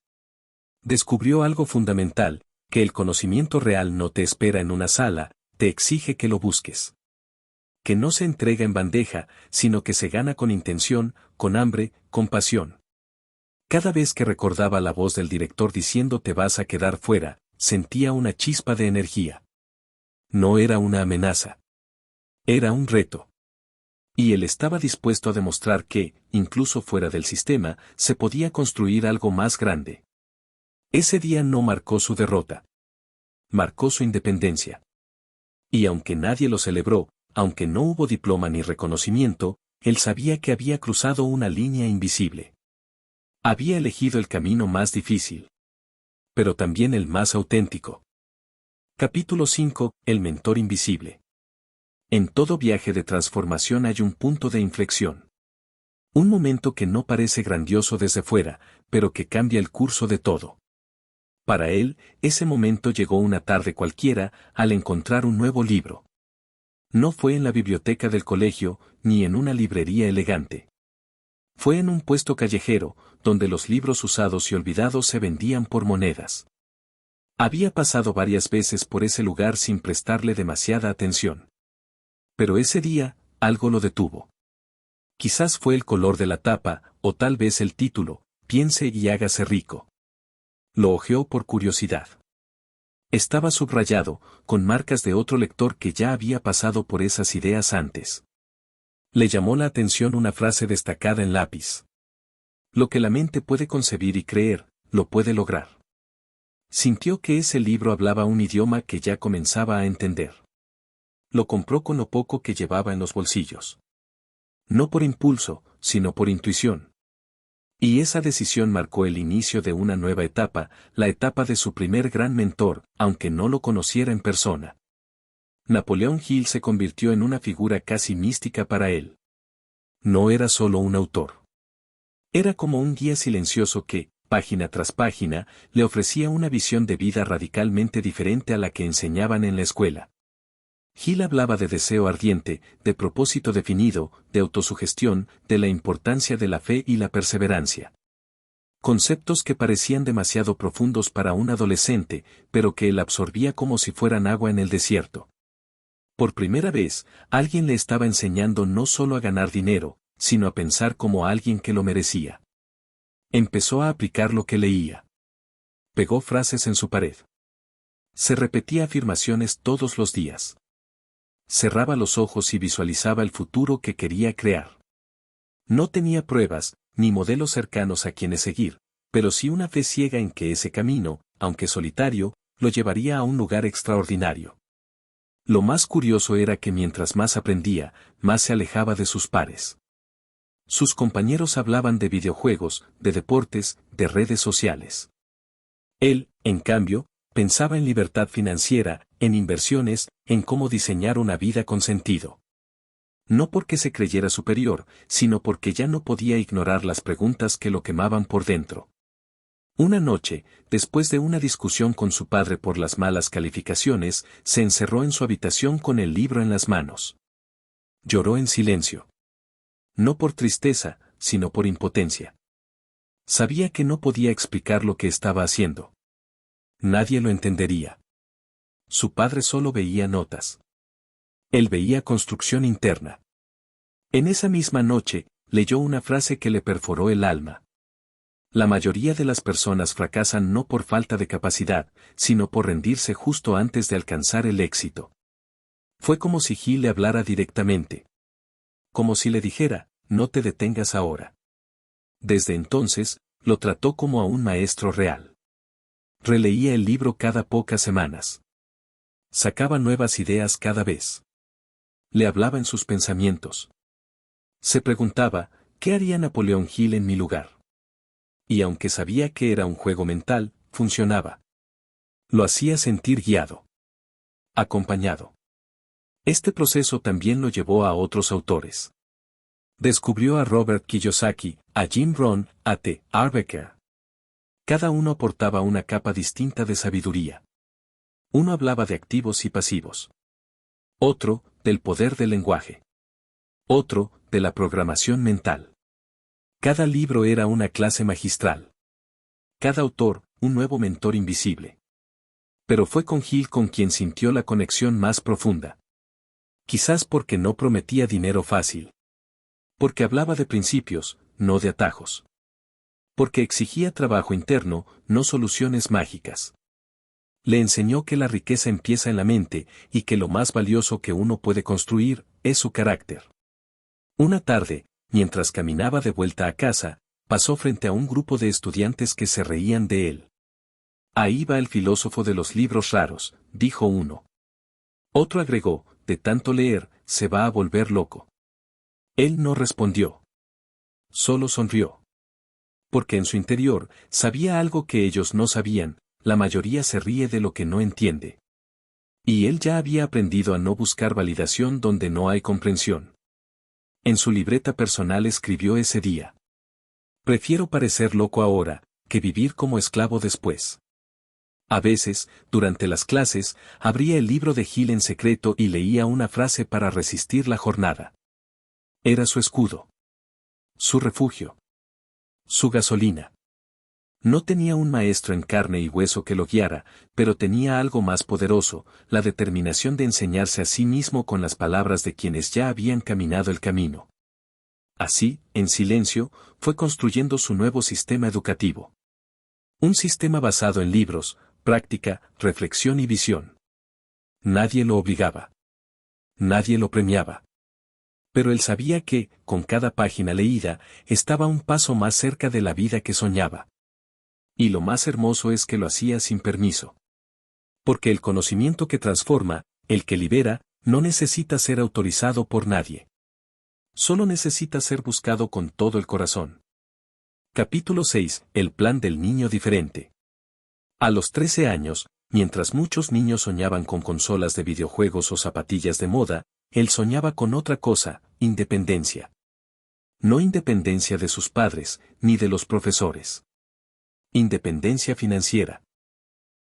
Descubrió algo fundamental: que el conocimiento real no te espera en una sala, te exige que lo busques. Que no se entrega en bandeja, sino que se gana con intención, con hambre, con pasión. Cada vez que recordaba la voz del director diciendo te vas a quedar fuera, sentía una chispa de energía. No era una amenaza. Era un reto. Y él estaba dispuesto a demostrar que, incluso fuera del sistema, se podía construir algo más grande. Ese día no marcó su derrota. Marcó su independencia. Y aunque nadie lo celebró, aunque no hubo diploma ni reconocimiento, él sabía que había cruzado una línea invisible. Había elegido el camino más difícil. Pero también el más auténtico. Capítulo 5. El mentor invisible. En todo viaje de transformación hay un punto de inflexión. Un momento que no parece grandioso desde fuera, pero que cambia el curso de todo. Para él, ese momento llegó una tarde cualquiera, al encontrar un nuevo libro. No fue en la biblioteca del colegio, ni en una librería elegante. Fue en un puesto callejero, donde los libros usados y olvidados se vendían por monedas. Había pasado varias veces por ese lugar sin prestarle demasiada atención. Pero ese día, algo lo detuvo. Quizás fue el color de la tapa, o tal vez el título: Piense y hágase rico. Lo hojeó por curiosidad. Estaba subrayado, con marcas de otro lector que ya había pasado por esas ideas antes. Le llamó la atención una frase destacada en lápiz. Lo que la mente puede concebir y creer, lo puede lograr. Sintió que ese libro hablaba un idioma que ya comenzaba a entender. Lo compró con lo poco que llevaba en los bolsillos. No por impulso, sino por intuición. Y esa decisión marcó el inicio de una nueva etapa, la etapa de su primer gran mentor, aunque no lo conociera en persona. Napoleón Hill se convirtió en una figura casi mística para él. No era solo un autor. Era como un guía silencioso que, página tras página, le ofrecía una visión de vida radicalmente diferente a la que enseñaban en la escuela. Hill hablaba de deseo ardiente, de propósito definido, de autosugestión, de la importancia de la fe y la perseverancia. Conceptos que parecían demasiado profundos para un adolescente, pero que él absorbía como si fueran agua en el desierto. Por primera vez, alguien le estaba enseñando no solo a ganar dinero, sino a pensar como alguien que lo merecía. Empezó a aplicar lo que leía. Pegó frases en su pared. Se repetía afirmaciones todos los días. Cerraba los ojos y visualizaba el futuro que quería crear. No tenía pruebas, ni modelos cercanos a quienes seguir, pero sí una fe ciega en que ese camino, aunque solitario, lo llevaría a un lugar extraordinario. Lo más curioso era que mientras más aprendía, más se alejaba de sus pares. Sus compañeros hablaban de videojuegos, de deportes, de redes sociales. Él, en cambio, pensaba en libertad financiera, en inversiones, en cómo diseñar una vida con sentido. No porque se creyera superior, sino porque ya no podía ignorar las preguntas que lo quemaban por dentro. Una noche, después de una discusión con su padre por las malas calificaciones, se encerró en su habitación con el libro en las manos. Lloró en silencio. No por tristeza, sino por impotencia. Sabía que no podía explicar lo que estaba haciendo. Nadie lo entendería. Su padre solo veía notas. Él veía construcción interna. En esa misma noche, leyó una frase que le perforó el alma. La mayoría de las personas fracasan no por falta de capacidad, sino por rendirse justo antes de alcanzar el éxito. Fue como si Hill le hablara directamente. Como si le dijera, no te detengas ahora. Desde entonces, lo trató como a un maestro real. Releía el libro cada pocas semanas. Sacaba nuevas ideas cada vez. Le hablaba en sus pensamientos. Se preguntaba, ¿qué haría Napoleón Hill en mi lugar? Y aunque sabía que era un juego mental, funcionaba. Lo hacía sentir guiado. Acompañado. Este proceso también lo llevó a otros autores. Descubrió a Robert Kiyosaki, a Jim Rohn, a T. Harv Eker. Cada uno aportaba una capa distinta de sabiduría. Uno hablaba de activos y pasivos. Otro, del poder del lenguaje. Otro, de la programación mental. Cada libro era una clase magistral. Cada autor, un nuevo mentor invisible. Pero fue con Hill con quien sintió la conexión más profunda. Quizás porque no prometía dinero fácil. Porque hablaba de principios, no de atajos. Porque exigía trabajo interno, no soluciones mágicas. Le enseñó que la riqueza empieza en la mente, y que lo más valioso que uno puede construir, es su carácter. Una tarde, mientras caminaba de vuelta a casa, pasó frente a un grupo de estudiantes que se reían de él. Ahí va el filósofo de los libros raros, dijo uno. Otro agregó, de tanto leer, se va a volver loco. Él no respondió. Solo sonrió. Porque en su interior, sabía algo que ellos no sabían, la mayoría se ríe de lo que no entiende. Y él ya había aprendido a no buscar validación donde no hay comprensión. En su libreta personal escribió ese día. Prefiero parecer loco ahora, que vivir como esclavo después. A veces, durante las clases, abría el libro de Hill en secreto y leía una frase para resistir la jornada. Era su escudo. Su refugio. Su gasolina. No tenía un maestro en carne y hueso que lo guiara, pero tenía algo más poderoso, la determinación de enseñarse a sí mismo con las palabras de quienes ya habían caminado el camino. Así, en silencio, fue construyendo su nuevo sistema educativo. Un sistema basado en libros, práctica, reflexión y visión. Nadie lo obligaba. Nadie lo premiaba. Pero él sabía que, con cada página leída, estaba un paso más cerca de la vida que soñaba. Y lo más hermoso es que lo hacía sin permiso. Porque el conocimiento que transforma, el que libera, no necesita ser autorizado por nadie. Solo necesita ser buscado con todo el corazón. Capítulo 6. El plan del niño diferente. A los 13 años, mientras muchos niños soñaban con consolas de videojuegos o zapatillas de moda, él soñaba con otra cosa, independencia. No independencia de sus padres, ni de los profesores. Independencia financiera.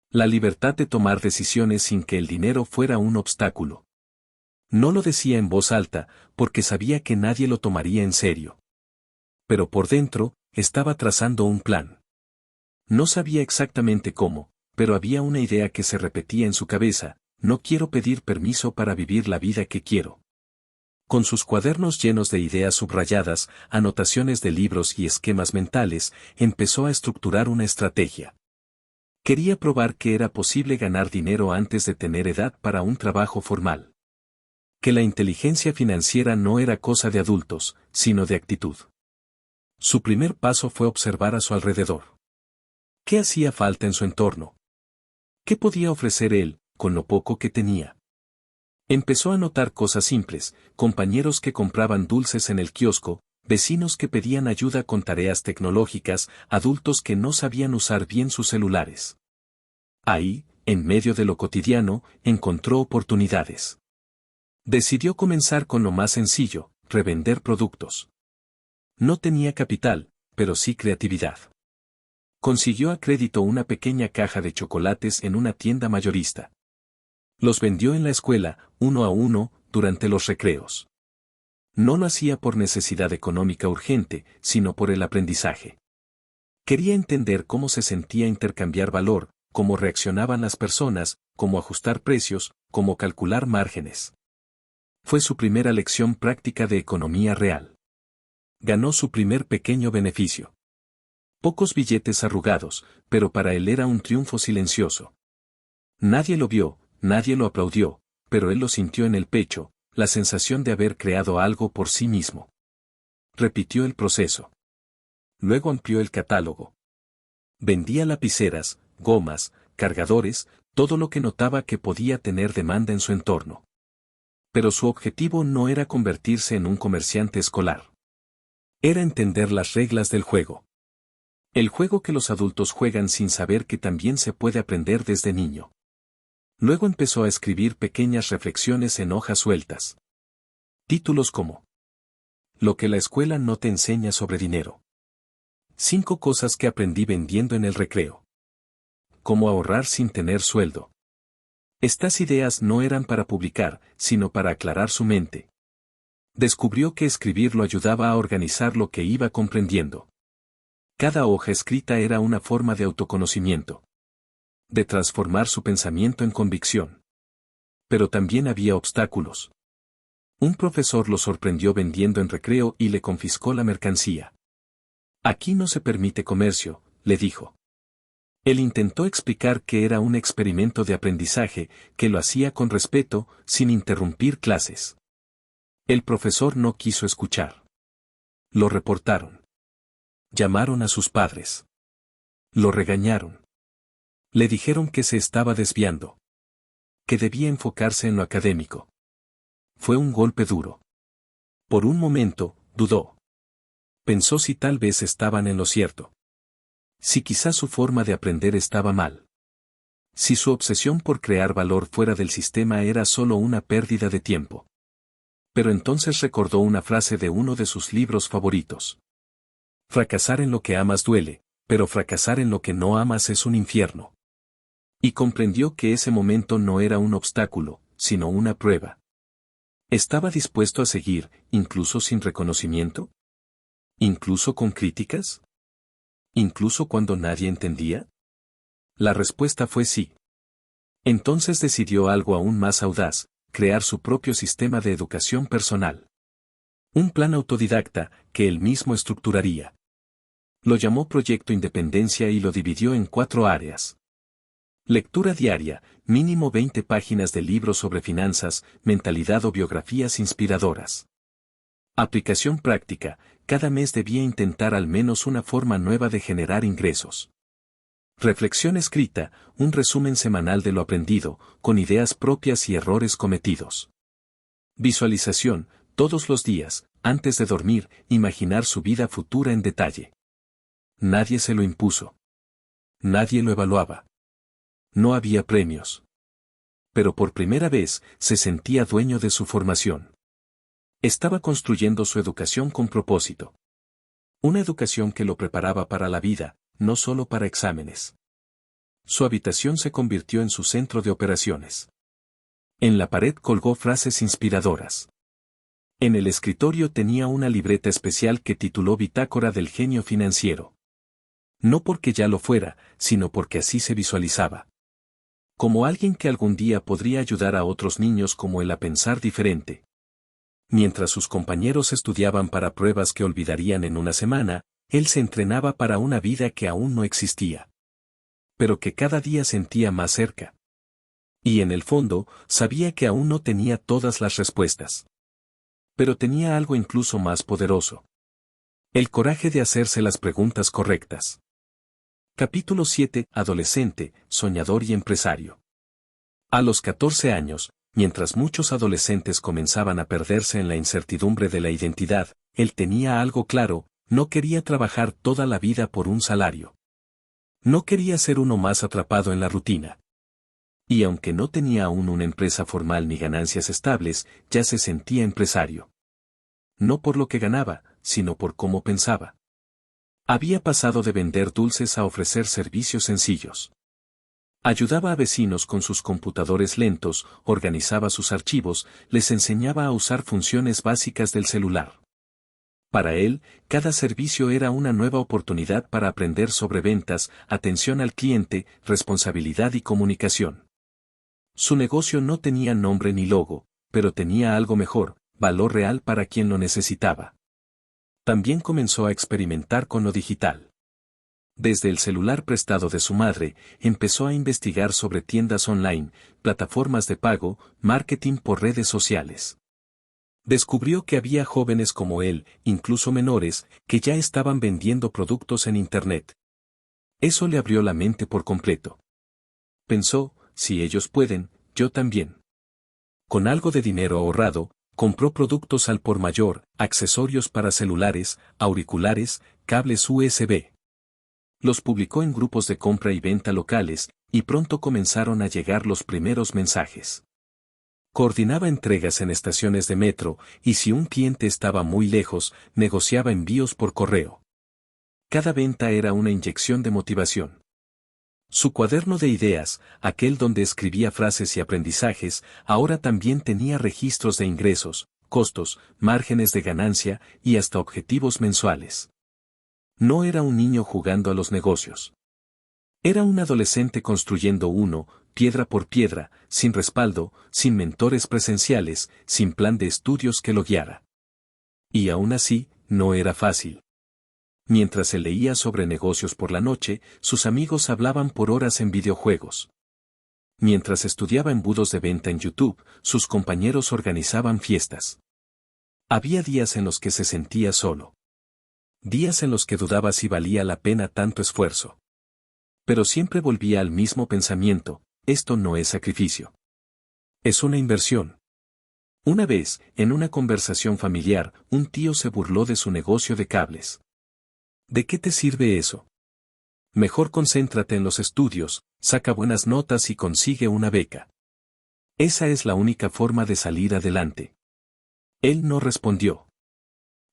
La libertad de tomar decisiones sin que el dinero fuera un obstáculo. No lo decía en voz alta, porque sabía que nadie lo tomaría en serio. Pero por dentro, estaba trazando un plan. No sabía exactamente cómo, pero había una idea que se repetía en su cabeza: no quiero pedir permiso para vivir la vida que quiero. Con sus cuadernos llenos de ideas subrayadas, anotaciones de libros y esquemas mentales, empezó a estructurar una estrategia. Quería probar que era posible ganar dinero antes de tener edad para un trabajo formal. Que la inteligencia financiera no era cosa de adultos, sino de actitud. Su primer paso fue observar a su alrededor. ¿Qué hacía falta en su entorno? ¿Qué podía ofrecer él, con lo poco que tenía? Empezó a notar cosas simples: compañeros que compraban dulces en el kiosco, vecinos que pedían ayuda con tareas tecnológicas, adultos que no sabían usar bien sus celulares. Ahí, en medio de lo cotidiano, encontró oportunidades. Decidió comenzar con lo más sencillo: revender productos. No tenía capital, pero sí creatividad. Consiguió a crédito una pequeña caja de chocolates en una tienda mayorista. Los vendió en la escuela, uno a uno, durante los recreos. No lo hacía por necesidad económica urgente, sino por el aprendizaje. Quería entender cómo se sentía intercambiar valor, cómo reaccionaban las personas, cómo ajustar precios, cómo calcular márgenes. Fue su primera lección práctica de economía real. Ganó su primer pequeño beneficio. Pocos billetes arrugados, pero para él era un triunfo silencioso. Nadie lo vio, nadie lo aplaudió, pero él lo sintió en el pecho, la sensación de haber creado algo por sí mismo. Repitió el proceso. Luego amplió el catálogo. Vendía lapiceras, gomas, cargadores, todo lo que notaba que podía tener demanda en su entorno. Pero su objetivo no era convertirse en un comerciante escolar. Era entender las reglas del juego. El juego que los adultos juegan sin saber que también se puede aprender desde niño. Luego empezó a escribir pequeñas reflexiones en hojas sueltas. Títulos como: Lo que la escuela no te enseña sobre dinero. 5 cosas que aprendí vendiendo en el recreo. Cómo ahorrar sin tener sueldo. Estas ideas no eran para publicar, sino para aclarar su mente. Descubrió que escribir lo ayudaba a organizar lo que iba comprendiendo. Cada hoja escrita era una forma de autoconocimiento. De transformar su pensamiento en convicción. Pero también había obstáculos. Un profesor lo sorprendió vendiendo en recreo y le confiscó la mercancía. Aquí no se permite comercio, le dijo. Él intentó explicar que era un experimento de aprendizaje, que lo hacía con respeto, sin interrumpir clases. El profesor no quiso escuchar. Lo reportaron. Llamaron a sus padres. Lo regañaron. Le dijeron que se estaba desviando. Que debía enfocarse en lo académico. Fue un golpe duro. Por un momento, dudó. Pensó si tal vez estaban en lo cierto. Si quizás su forma de aprender estaba mal. Si su obsesión por crear valor fuera del sistema era solo una pérdida de tiempo. Pero entonces recordó una frase de uno de sus libros favoritos. Fracasar en lo que amas duele, pero fracasar en lo que no amas es un infierno. Y comprendió que ese momento no era un obstáculo, sino una prueba. ¿Estaba dispuesto a seguir, incluso sin reconocimiento? ¿Incluso con críticas? ¿Incluso cuando nadie entendía? La respuesta fue sí. Entonces decidió algo aún más audaz: crear su propio sistema de educación personal. Un plan autodidacta, que él mismo estructuraría. Lo llamó Proyecto Independencia y lo dividió en 4 áreas. Lectura diaria, mínimo 20 páginas de libros sobre finanzas, mentalidad o biografías inspiradoras. Aplicación práctica: cada mes debía intentar al menos una forma nueva de generar ingresos. Reflexión escrita: un resumen semanal de lo aprendido, con ideas propias y errores cometidos. Visualización: todos los días, antes de dormir, imaginar su vida futura en detalle. Nadie se lo impuso. Nadie lo evaluaba. No había premios. Pero por primera vez, se sentía dueño de su formación. Estaba construyendo su educación con propósito. Una educación que lo preparaba para la vida, no solo para exámenes. Su habitación se convirtió en su centro de operaciones. En la pared colgó frases inspiradoras. En el escritorio tenía una libreta especial que tituló Bitácora del Genio Financiero. No porque ya lo fuera, sino porque así se visualizaba. Como alguien que algún día podría ayudar a otros niños como él a pensar diferente. Mientras sus compañeros estudiaban para pruebas que olvidarían en una semana, él se entrenaba para una vida que aún no existía. Pero que cada día sentía más cerca. Y en el fondo, sabía que aún no tenía todas las respuestas. Pero tenía algo incluso más poderoso. El coraje de hacerse las preguntas correctas. Capítulo 7. Adolescente, soñador y empresario. A los 14 años, mientras muchos adolescentes comenzaban a perderse en la incertidumbre de la identidad, él tenía algo claro: no quería trabajar toda la vida por un salario. No quería ser uno más atrapado en la rutina. Y aunque no tenía aún una empresa formal ni ganancias estables, ya se sentía empresario. No por lo que ganaba, sino por cómo pensaba. Había pasado de vender dulces a ofrecer servicios sencillos. Ayudaba a vecinos con sus computadores lentos, organizaba sus archivos, les enseñaba a usar funciones básicas del celular. Para él, cada servicio era una nueva oportunidad para aprender sobre ventas, atención al cliente, responsabilidad y comunicación. Su negocio no tenía nombre ni logo, pero tenía algo mejor: valor real para quien lo necesitaba. También comenzó a experimentar con lo digital. Desde el celular prestado de su madre, empezó a investigar sobre tiendas online, plataformas de pago, marketing por redes sociales. Descubrió que había jóvenes como él, incluso menores, que ya estaban vendiendo productos en Internet. Eso le abrió la mente por completo. Pensó: si ellos pueden, yo también. Con algo de dinero ahorrado, compró productos al por mayor, accesorios para celulares, auriculares, cables USB. Los publicó en grupos de compra y venta locales, y pronto comenzaron a llegar los primeros mensajes. Coordinaba entregas en estaciones de metro, y si un cliente estaba muy lejos, negociaba envíos por correo. Cada venta era una inyección de motivación. Su cuaderno de ideas, aquel donde escribía frases y aprendizajes, ahora también tenía registros de ingresos, costos, márgenes de ganancia y hasta objetivos mensuales. No era un niño jugando a los negocios. Era un adolescente construyendo uno, piedra por piedra, sin respaldo, sin mentores presenciales, sin plan de estudios que lo guiara. Y aún así, no era fácil. Mientras se leía sobre negocios por la noche, sus amigos hablaban por horas en videojuegos. Mientras estudiaba embudos de venta en YouTube, sus compañeros organizaban fiestas. Había días en los que se sentía solo. Días en los que dudaba si valía la pena tanto esfuerzo. Pero siempre volvía al mismo pensamiento: esto no es sacrificio. Es una inversión. Una vez, en una conversación familiar, un tío se burló de su negocio de cables. ¿De qué te sirve eso? Mejor concéntrate en los estudios, saca buenas notas y consigue una beca. Esa es la única forma de salir adelante. Él no respondió.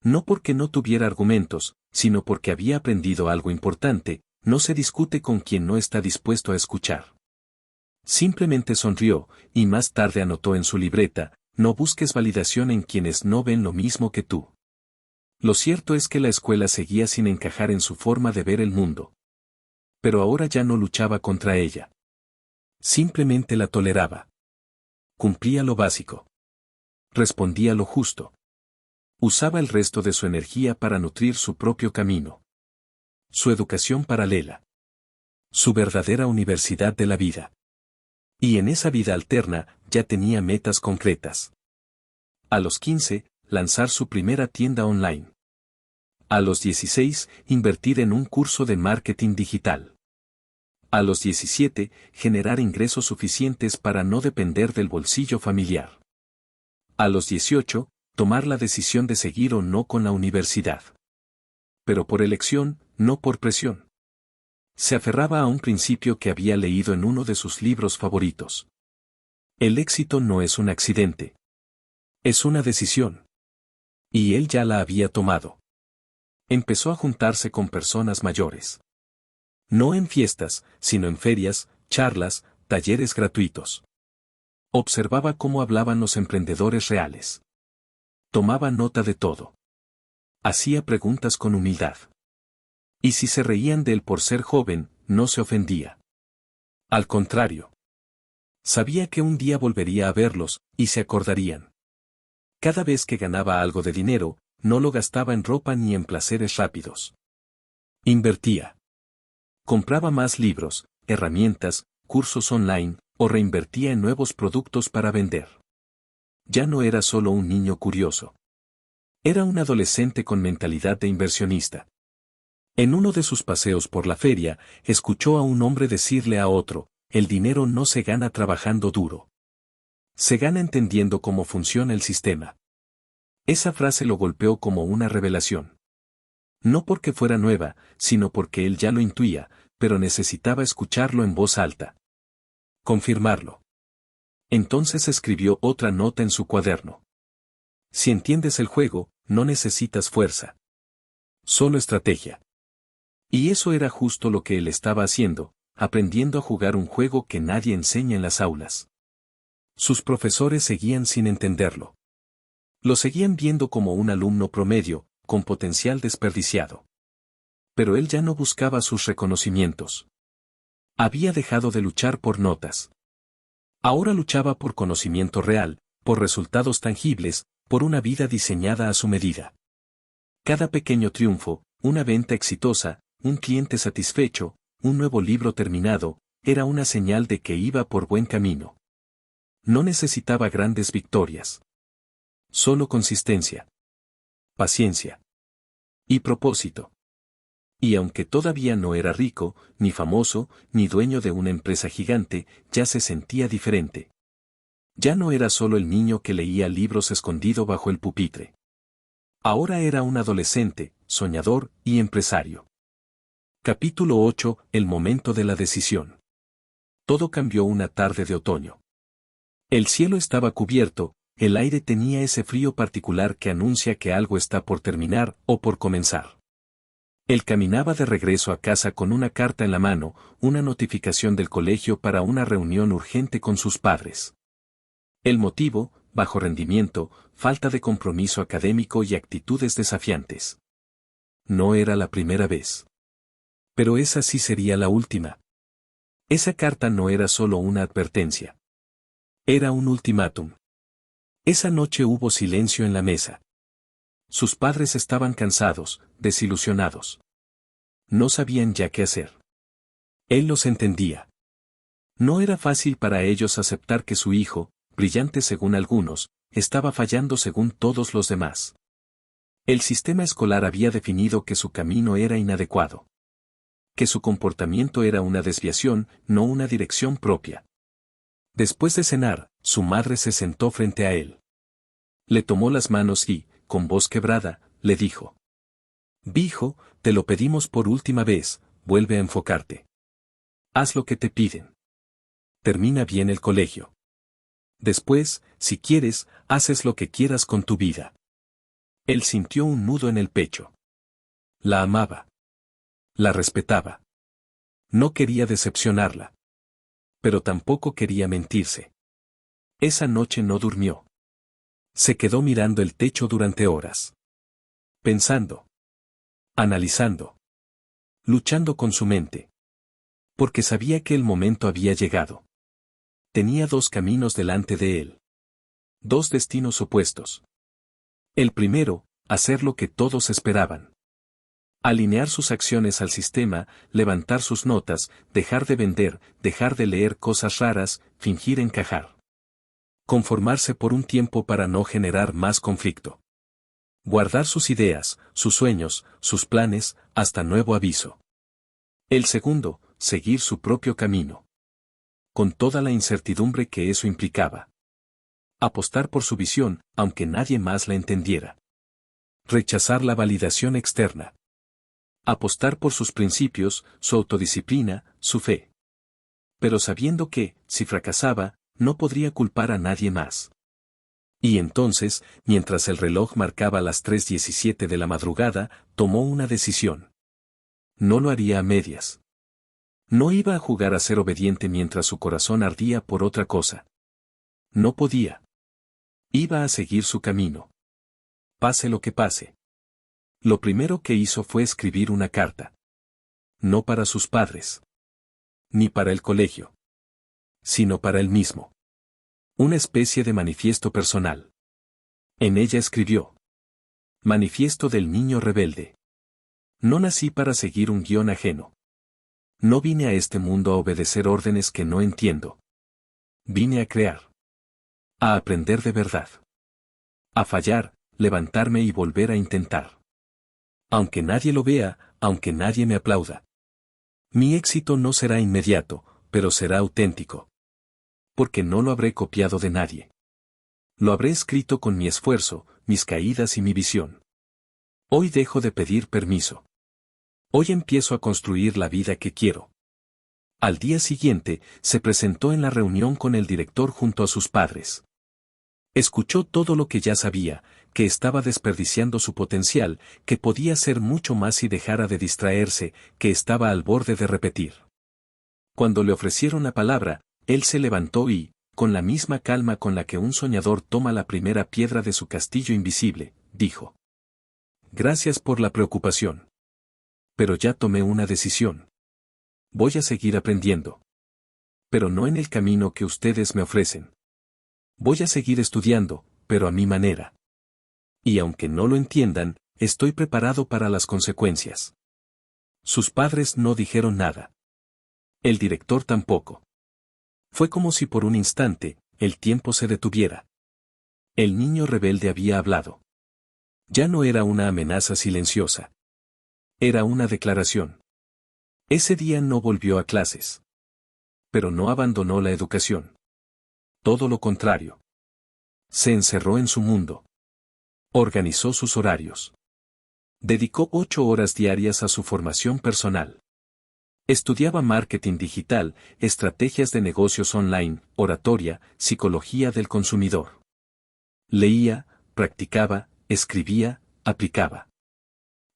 No porque no tuviera argumentos, sino porque había aprendido algo importante: no se discute con quien no está dispuesto a escuchar. Simplemente sonrió, y más tarde anotó en su libreta: no busques validación en quienes no ven lo mismo que tú. Lo cierto es que la escuela seguía sin encajar en su forma de ver el mundo. Pero ahora ya no luchaba contra ella. Simplemente la toleraba. Cumplía lo básico. Respondía lo justo. Usaba el resto de su energía para nutrir su propio camino. Su educación paralela. Su verdadera universidad de la vida. Y en esa vida alterna, ya tenía metas concretas. A los 15, lanzar su primera tienda online. A los 16, invertir en un curso de marketing digital. A los 17, generar ingresos suficientes para no depender del bolsillo familiar. A los 18, tomar la decisión de seguir o no con la universidad. Pero por elección, no por presión. Se aferraba a un principio que había leído en uno de sus libros favoritos. El éxito no es un accidente. Es una decisión. Y él ya la había tomado. Empezó a juntarse con personas mayores. No en fiestas, sino en ferias, charlas, talleres gratuitos. Observaba cómo hablaban los emprendedores reales. Tomaba nota de todo. Hacía preguntas con humildad. Y si se reían de él por ser joven, no se ofendía. Al contrario. Sabía que un día volvería a verlos, y se acordarían. Cada vez que ganaba algo de dinero, no lo gastaba en ropa ni en placeres rápidos. Invertía. Compraba más libros, herramientas, cursos online, o reinvertía en nuevos productos para vender. Ya no era solo un niño curioso. Era un adolescente con mentalidad de inversionista. En uno de sus paseos por la feria, escuchó a un hombre decirle a otro, el dinero no se gana trabajando duro. Se gana entendiendo cómo funciona el sistema. Esa frase lo golpeó como una revelación. No porque fuera nueva, sino porque él ya lo intuía, pero necesitaba escucharlo en voz alta. Confirmarlo. Entonces escribió otra nota en su cuaderno. Si entiendes el juego, no necesitas fuerza. Solo estrategia. Y eso era justo lo que él estaba haciendo, aprendiendo a jugar un juego que nadie enseña en las aulas. Sus profesores seguían sin entenderlo. Lo seguían viendo como un alumno promedio, con potencial desperdiciado. Pero él ya no buscaba sus reconocimientos. Había dejado de luchar por notas. Ahora luchaba por conocimiento real, por resultados tangibles, por una vida diseñada a su medida. Cada pequeño triunfo, una venta exitosa, un cliente satisfecho, un nuevo libro terminado, era una señal de que iba por buen camino. No necesitaba grandes victorias. Solo consistencia. Paciencia. Y propósito. Y aunque todavía no era rico, ni famoso, ni dueño de una empresa gigante, ya se sentía diferente. Ya no era solo el niño que leía libros escondido bajo el pupitre. Ahora era un adolescente, soñador y empresario. Capítulo 8. El momento de la decisión. Todo cambió una tarde de otoño. El cielo estaba cubierto, el aire tenía ese frío particular que anuncia que algo está por terminar o por comenzar. Él caminaba de regreso a casa con una carta en la mano, una notificación del colegio para una reunión urgente con sus padres. El motivo, bajo rendimiento, falta de compromiso académico y actitudes desafiantes. No era la primera vez. Pero esa sí sería la última. Esa carta no era solo una advertencia. Era un ultimátum. Esa noche hubo silencio en la mesa. Sus padres estaban cansados, desilusionados. No sabían ya qué hacer. Él los entendía. No era fácil para ellos aceptar que su hijo, brillante según algunos, estaba fallando según todos los demás. El sistema escolar había definido que su camino era inadecuado. Que su comportamiento era una desviación, no una dirección propia. Después de cenar, su madre se sentó frente a él. Le tomó las manos y, con voz quebrada, le dijo: «Hijo, te lo pedimos por última vez, vuelve a enfocarte. Haz lo que te piden. Termina bien el colegio. Después, si quieres, haces lo que quieras con tu vida». Él sintió un nudo en el pecho. La amaba. La respetaba. No quería decepcionarla. Pero tampoco quería mentirse. Esa noche no durmió. Se quedó mirando el techo durante horas. Pensando. Analizando. Luchando con su mente. Porque sabía que el momento había llegado. Tenía dos caminos delante de él. Dos destinos opuestos. El primero, hacer lo que todos esperaban. Alinear sus acciones al sistema, levantar sus notas, dejar de vender, dejar de leer cosas raras, fingir encajar. Conformarse por un tiempo para no generar más conflicto. Guardar sus ideas, sus sueños, sus planes, hasta nuevo aviso. El segundo, seguir su propio camino. Con toda la incertidumbre que eso implicaba. Apostar por su visión, aunque nadie más la entendiera. Rechazar la validación externa. Apostar por sus principios, su autodisciplina, su fe. Pero sabiendo que, si fracasaba, no podría culpar a nadie más. Y entonces, mientras el reloj marcaba las 3:17 de la madrugada, tomó una decisión. No lo haría a medias. No iba a jugar a ser obediente mientras su corazón ardía por otra cosa. No podía. Iba a seguir su camino. Pase lo que pase. Lo primero que hizo fue escribir una carta. No para sus padres. Ni para el colegio. Sino para él mismo. Una especie de manifiesto personal. En ella escribió. Manifiesto del niño rebelde. No nací para seguir un guión ajeno. No vine a este mundo a obedecer órdenes que no entiendo. Vine a crear. A aprender de verdad. A fallar, levantarme y volver a intentar. Aunque nadie lo vea, aunque nadie me aplauda. Mi éxito no será inmediato, pero será auténtico. Porque no lo habré copiado de nadie. Lo habré escrito con mi esfuerzo, mis caídas y mi visión. Hoy dejo de pedir permiso. Hoy empiezo a construir la vida que quiero. Al día siguiente, se presentó en la reunión con el director junto a sus padres. Escuchó todo lo que ya sabía, que estaba desperdiciando su potencial, que podía ser mucho más si dejara de distraerse, que estaba al borde de repetir. Cuando le ofrecieron la palabra, él se levantó y, con la misma calma con la que un soñador toma la primera piedra de su castillo invisible, dijo: Gracias por la preocupación. Pero ya tomé una decisión. Voy a seguir aprendiendo. Pero no en el camino que ustedes me ofrecen. Voy a seguir estudiando, pero a mi manera. Y aunque no lo entiendan, estoy preparado para las consecuencias. Sus padres no dijeron nada. El director tampoco. Fue como si por un instante, el tiempo se detuviera. El niño rebelde había hablado. Ya no era una amenaza silenciosa. Era una declaración. Ese día no volvió a clases. Pero no abandonó la educación. Todo lo contrario. Se encerró en su mundo. Organizó sus horarios. Dedicó 8 horas diarias a su formación personal. Estudiaba marketing digital, estrategias de negocios online, oratoria, psicología del consumidor. Leía, practicaba, escribía, aplicaba.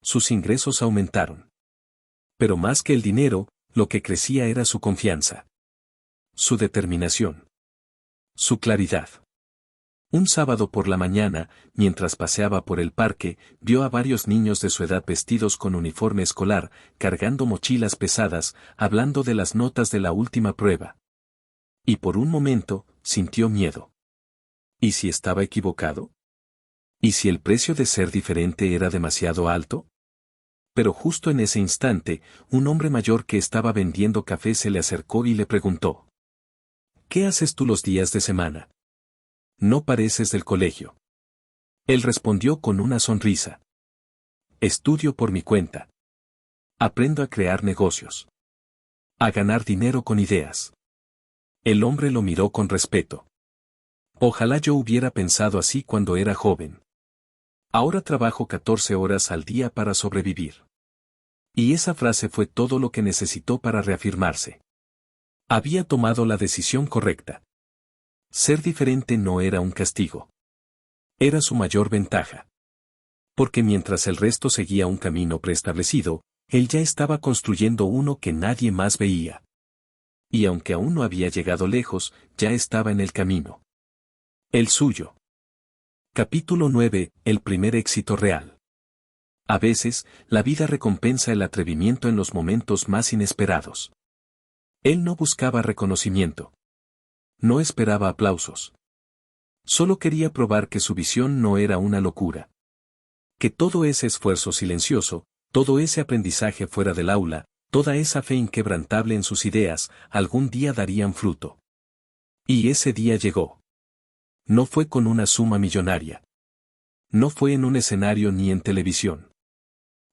Sus ingresos aumentaron. Pero más que el dinero, lo que crecía era su confianza. Su determinación. Su claridad. Un sábado por la mañana, mientras paseaba por el parque, vio a varios niños de su edad vestidos con uniforme escolar, cargando mochilas pesadas, hablando de las notas de la última prueba. Y por un momento, sintió miedo. ¿Y si estaba equivocado? ¿Y si el precio de ser diferente era demasiado alto? Pero justo en ese instante, un hombre mayor que estaba vendiendo café se le acercó y le preguntó: ¿Qué haces tú los días de semana? No pareces del colegio. Él respondió con una sonrisa. Estudio por mi cuenta. Aprendo a crear negocios. A ganar dinero con ideas. El hombre lo miró con respeto. Ojalá yo hubiera pensado así cuando era joven. Ahora trabajo 14 horas al día para sobrevivir. Y esa frase fue todo lo que necesitó para reafirmarse. Había tomado la decisión correcta. Ser diferente no era un castigo. Era su mayor ventaja. Porque mientras el resto seguía un camino preestablecido, él ya estaba construyendo uno que nadie más veía. Y aunque aún no había llegado lejos, ya estaba en el camino. El suyo. Capítulo 9. El primer éxito real. A veces, la vida recompensa el atrevimiento en los momentos más inesperados. Él no buscaba reconocimiento. No esperaba aplausos. Solo quería probar que su visión no era una locura. Que todo ese esfuerzo silencioso, todo ese aprendizaje fuera del aula, toda esa fe inquebrantable en sus ideas, algún día darían fruto. Y ese día llegó. No fue con una suma millonaria. No fue en un escenario ni en televisión.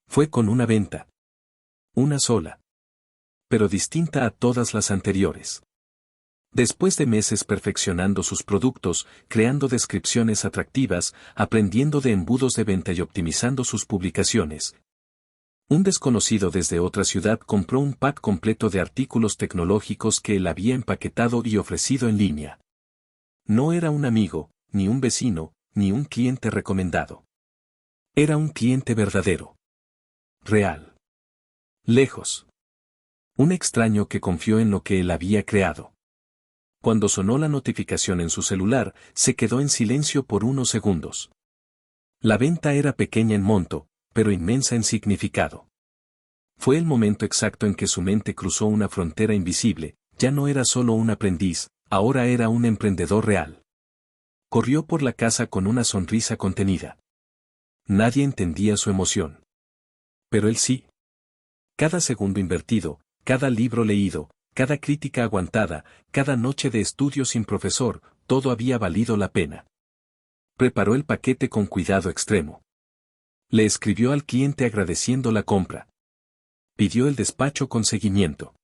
Fue con una venta. Una sola. Pero distinta a todas las anteriores. Después de meses perfeccionando sus productos, creando descripciones atractivas, aprendiendo de embudos de venta y optimizando sus publicaciones, un desconocido desde otra ciudad compró un pack completo de artículos tecnológicos que él había empaquetado y ofrecido en línea. No era un amigo, ni un vecino, ni un cliente recomendado. Era un cliente verdadero. Real. Lejos. Un extraño que confió en lo que él había creado. Cuando sonó la notificación en su celular, se quedó en silencio por unos segundos. La venta era pequeña en monto, pero inmensa en significado. Fue el momento exacto en que su mente cruzó una frontera invisible, ya no era solo un aprendiz, ahora era un emprendedor real. Corrió por la casa con una sonrisa contenida. Nadie entendía su emoción. Pero él sí. Cada segundo invertido, cada libro leído, cada crítica aguantada, cada noche de estudio sin profesor, todo había valido la pena. Preparó el paquete con cuidado extremo. Le escribió al cliente agradeciendo la compra. Pidió el despacho con seguimiento.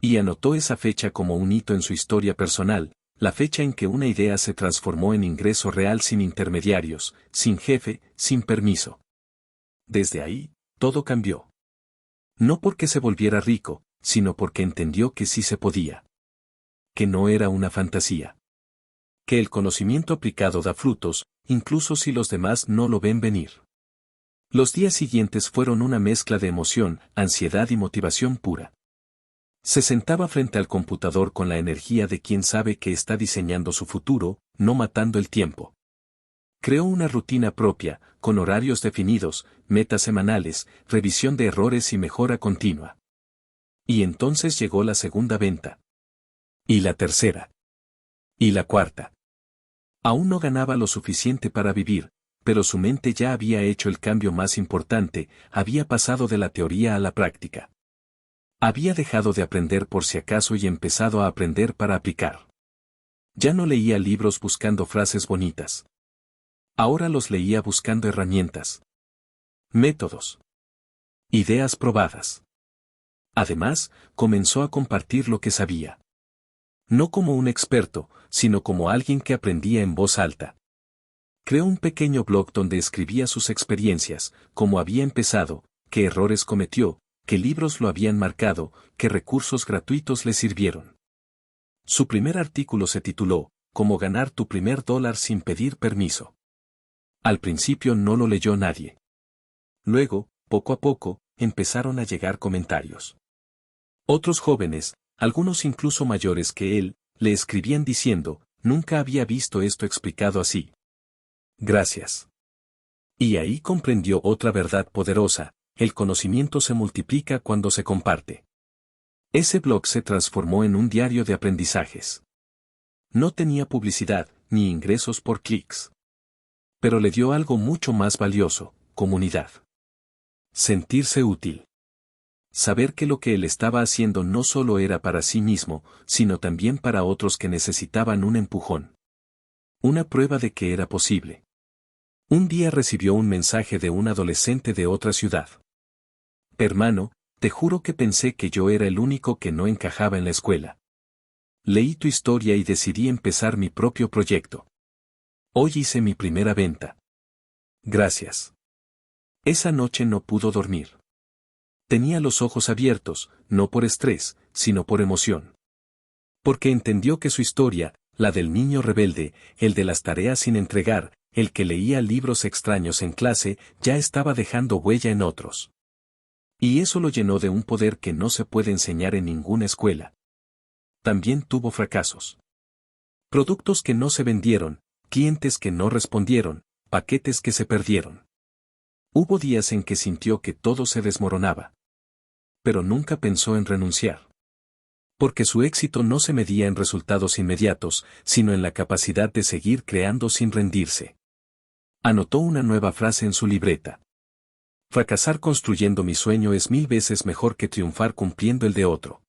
Y anotó esa fecha como un hito en su historia personal, la fecha en que una idea se transformó en ingreso real sin intermediarios, sin jefe, sin permiso. Desde ahí, todo cambió. No porque se volviera rico, sino porque entendió que sí se podía. Que no era una fantasía. Que el conocimiento aplicado da frutos, incluso si los demás no lo ven venir. Los días siguientes fueron una mezcla de emoción, ansiedad y motivación pura. Se sentaba frente al computador con la energía de quien sabe que está diseñando su futuro, no matando el tiempo. Creó una rutina propia, con horarios definidos, metas semanales, revisión de errores y mejora continua. Y entonces llegó la segunda venta. Y la tercera. Y la cuarta. Aún no ganaba lo suficiente para vivir, pero su mente ya había hecho el cambio más importante, había pasado de la teoría a la práctica. Había dejado de aprender por si acaso y empezado a aprender para aplicar. Ya no leía libros buscando frases bonitas. Ahora los leía buscando herramientas. Métodos. Ideas probadas. Además, comenzó a compartir lo que sabía. No como un experto, sino como alguien que aprendía en voz alta. Creó un pequeño blog donde escribía sus experiencias, cómo había empezado, qué errores cometió, qué libros lo habían marcado, qué recursos gratuitos le sirvieron. Su primer artículo se tituló, Cómo ganar tu primer dólar sin pedir permiso. Al principio no lo leyó nadie. Luego, poco a poco, empezaron a llegar comentarios. Otros jóvenes, algunos incluso mayores que él, le escribían diciendo, nunca había visto esto explicado así. Gracias. Y ahí comprendió otra verdad poderosa, el conocimiento se multiplica cuando se comparte. Ese blog se transformó en un diario de aprendizajes. No tenía publicidad, ni ingresos por clics. Pero le dio algo mucho más valioso, comunidad. Sentirse útil. Saber que lo que él estaba haciendo no solo era para sí mismo, sino también para otros que necesitaban un empujón. Una prueba de que era posible. Un día recibió un mensaje de un adolescente de otra ciudad. Hermano, te juro que pensé que yo era el único que no encajaba en la escuela. Leí tu historia y decidí empezar mi propio proyecto. Hoy hice mi primera venta. Gracias. Esa noche no pudo dormir. Tenía los ojos abiertos, no por estrés, sino por emoción. Porque entendió que su historia, la del niño rebelde, el de las tareas sin entregar, el que leía libros extraños en clase, ya estaba dejando huella en otros. Y eso lo llenó de un poder que no se puede enseñar en ninguna escuela. También tuvo fracasos. Productos que no se vendieron, clientes que no respondieron, paquetes que se perdieron. Hubo días en que sintió que todo se desmoronaba. Pero nunca pensó en renunciar. Porque su éxito no se medía en resultados inmediatos, sino en la capacidad de seguir creando sin rendirse. Anotó una nueva frase en su libreta. Fracasar construyendo mi sueño es 1000 veces mejor que triunfar cumpliendo el de otro.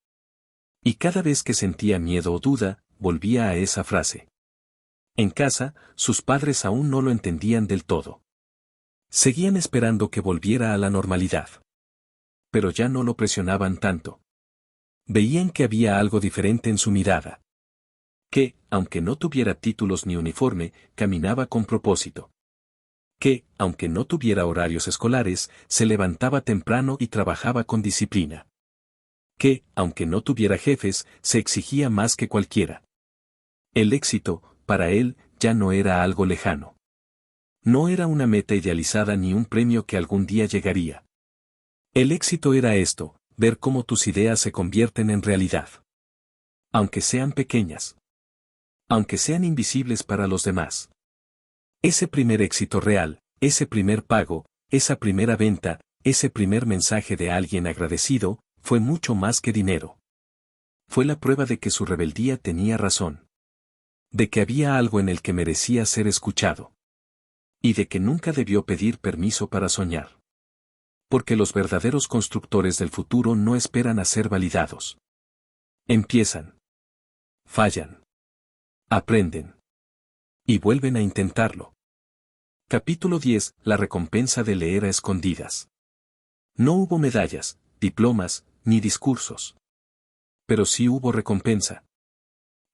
Y cada vez que sentía miedo o duda, volvía a esa frase. En casa, sus padres aún no lo entendían del todo. Seguían esperando que volviera a la normalidad. Pero ya no lo presionaban tanto. Veían que había algo diferente en su mirada. Que, aunque no tuviera títulos ni uniforme, caminaba con propósito. Que, aunque no tuviera horarios escolares, se levantaba temprano y trabajaba con disciplina. Que, aunque no tuviera jefes, se exigía más que cualquiera. El éxito, para él, ya no era algo lejano. No era una meta idealizada ni un premio que algún día llegaría. El éxito era esto, ver cómo tus ideas se convierten en realidad. Aunque sean pequeñas. Aunque sean invisibles para los demás. Ese primer éxito real, ese primer pago, esa primera venta, ese primer mensaje de alguien agradecido, fue mucho más que dinero. Fue la prueba de que su rebeldía tenía razón. De que había algo en el que merecía ser escuchado. Y de que nunca debió pedir permiso para soñar. Porque los verdaderos constructores del futuro no esperan a ser validados. Empiezan. Fallan. Aprenden. Y vuelven a intentarlo. Capítulo 10. La recompensa de leer a escondidas. No hubo medallas, diplomas, ni discursos. Pero sí hubo recompensa.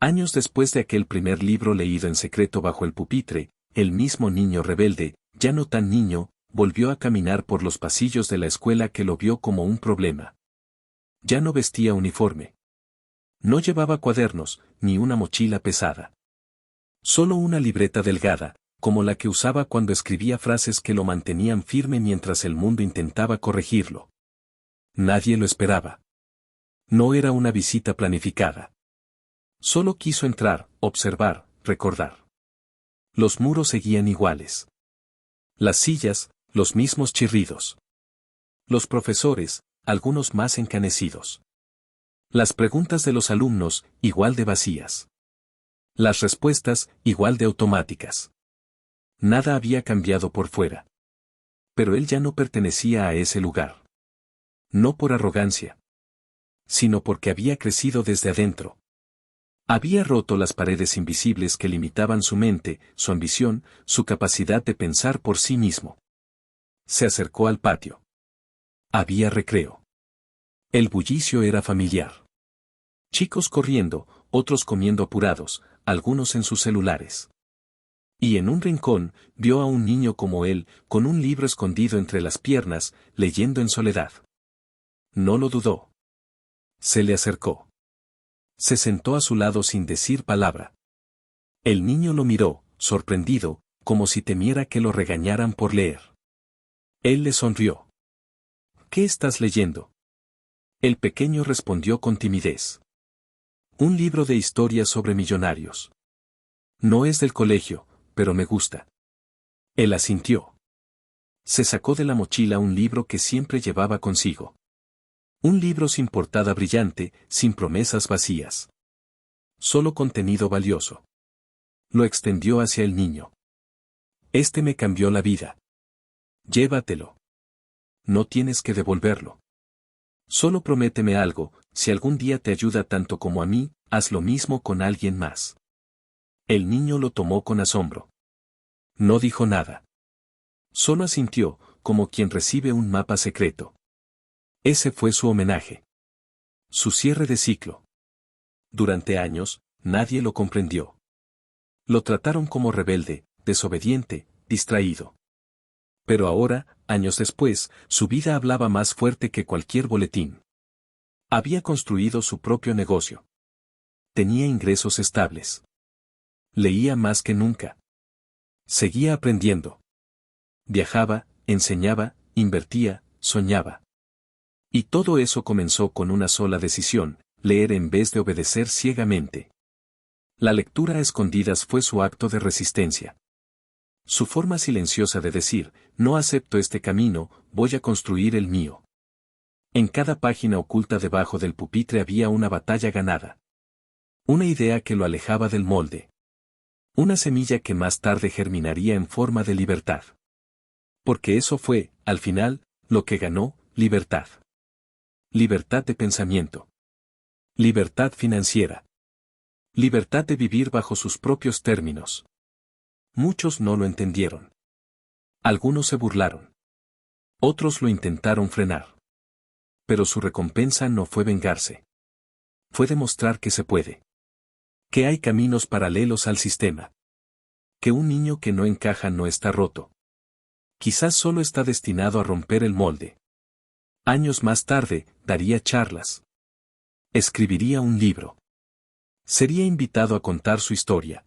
Años después de aquel primer libro leído en secreto bajo el pupitre, el mismo niño rebelde, ya no tan niño, volvió a caminar por los pasillos de la escuela que lo vio como un problema. Ya no vestía uniforme. No llevaba cuadernos, ni una mochila pesada. Solo una libreta delgada, como la que usaba cuando escribía frases que lo mantenían firme mientras el mundo intentaba corregirlo. Nadie lo esperaba. No era una visita planificada. Solo quiso entrar, observar, recordar. Los muros seguían iguales. Las sillas, los mismos chirridos. Los profesores, algunos más encanecidos. Las preguntas de los alumnos, igual de vacías. Las respuestas, igual de automáticas. Nada había cambiado por fuera. Pero él ya no pertenecía a ese lugar. No por arrogancia. Sino porque había crecido desde adentro. Había roto las paredes invisibles que limitaban su mente, su ambición, su capacidad de pensar por sí mismo. Se acercó al patio. Había recreo. El bullicio era familiar. Chicos corriendo, otros comiendo apurados, algunos en sus celulares. Y en un rincón, vio a un niño como él, con un libro escondido entre las piernas, leyendo en soledad. No lo dudó. Se le acercó. Se sentó a su lado sin decir palabra. El niño lo miró, sorprendido, como si temiera que lo regañaran por leer. Él le sonrió. ¿Qué estás leyendo? El pequeño respondió con timidez. Un libro de historias sobre millonarios. No es del colegio, pero me gusta. Él asintió. Se sacó de la mochila un libro que siempre llevaba consigo. Un libro sin portada brillante, sin promesas vacías. Solo contenido valioso. Lo extendió hacia el niño. Este me cambió la vida. Llévatelo. No tienes que devolverlo. Solo prométeme algo, si algún día te ayuda tanto como a mí, haz lo mismo con alguien más. El niño lo tomó con asombro. No dijo nada. Solo asintió, como quien recibe un mapa secreto. Ese fue su homenaje. Su cierre de ciclo. Durante años, nadie lo comprendió. Lo trataron como rebelde, desobediente, distraído. Pero ahora, años después, su vida hablaba más fuerte que cualquier boletín. Había construido su propio negocio. Tenía ingresos estables. Leía más que nunca. Seguía aprendiendo. Viajaba, enseñaba, invertía, soñaba. Y todo eso comenzó con una sola decisión, leer en vez de obedecer ciegamente. La lectura a escondidas fue su acto de resistencia. Su forma silenciosa de decir, no acepto este camino, voy a construir el mío. En cada página oculta debajo del pupitre había una batalla ganada. Una idea que lo alejaba del molde. Una semilla que más tarde germinaría en forma de libertad. Porque eso fue, al final, lo que ganó, libertad. Libertad de pensamiento. Libertad financiera. Libertad de vivir bajo sus propios términos. Muchos no lo entendieron. Algunos se burlaron. Otros lo intentaron frenar. Pero su recompensa no fue vengarse. Fue demostrar que se puede. Que hay caminos paralelos al sistema. Que un niño que no encaja no está roto. Quizás solo está destinado a romper el molde. Años más tarde, daría charlas. Escribiría un libro. Sería invitado a contar su historia.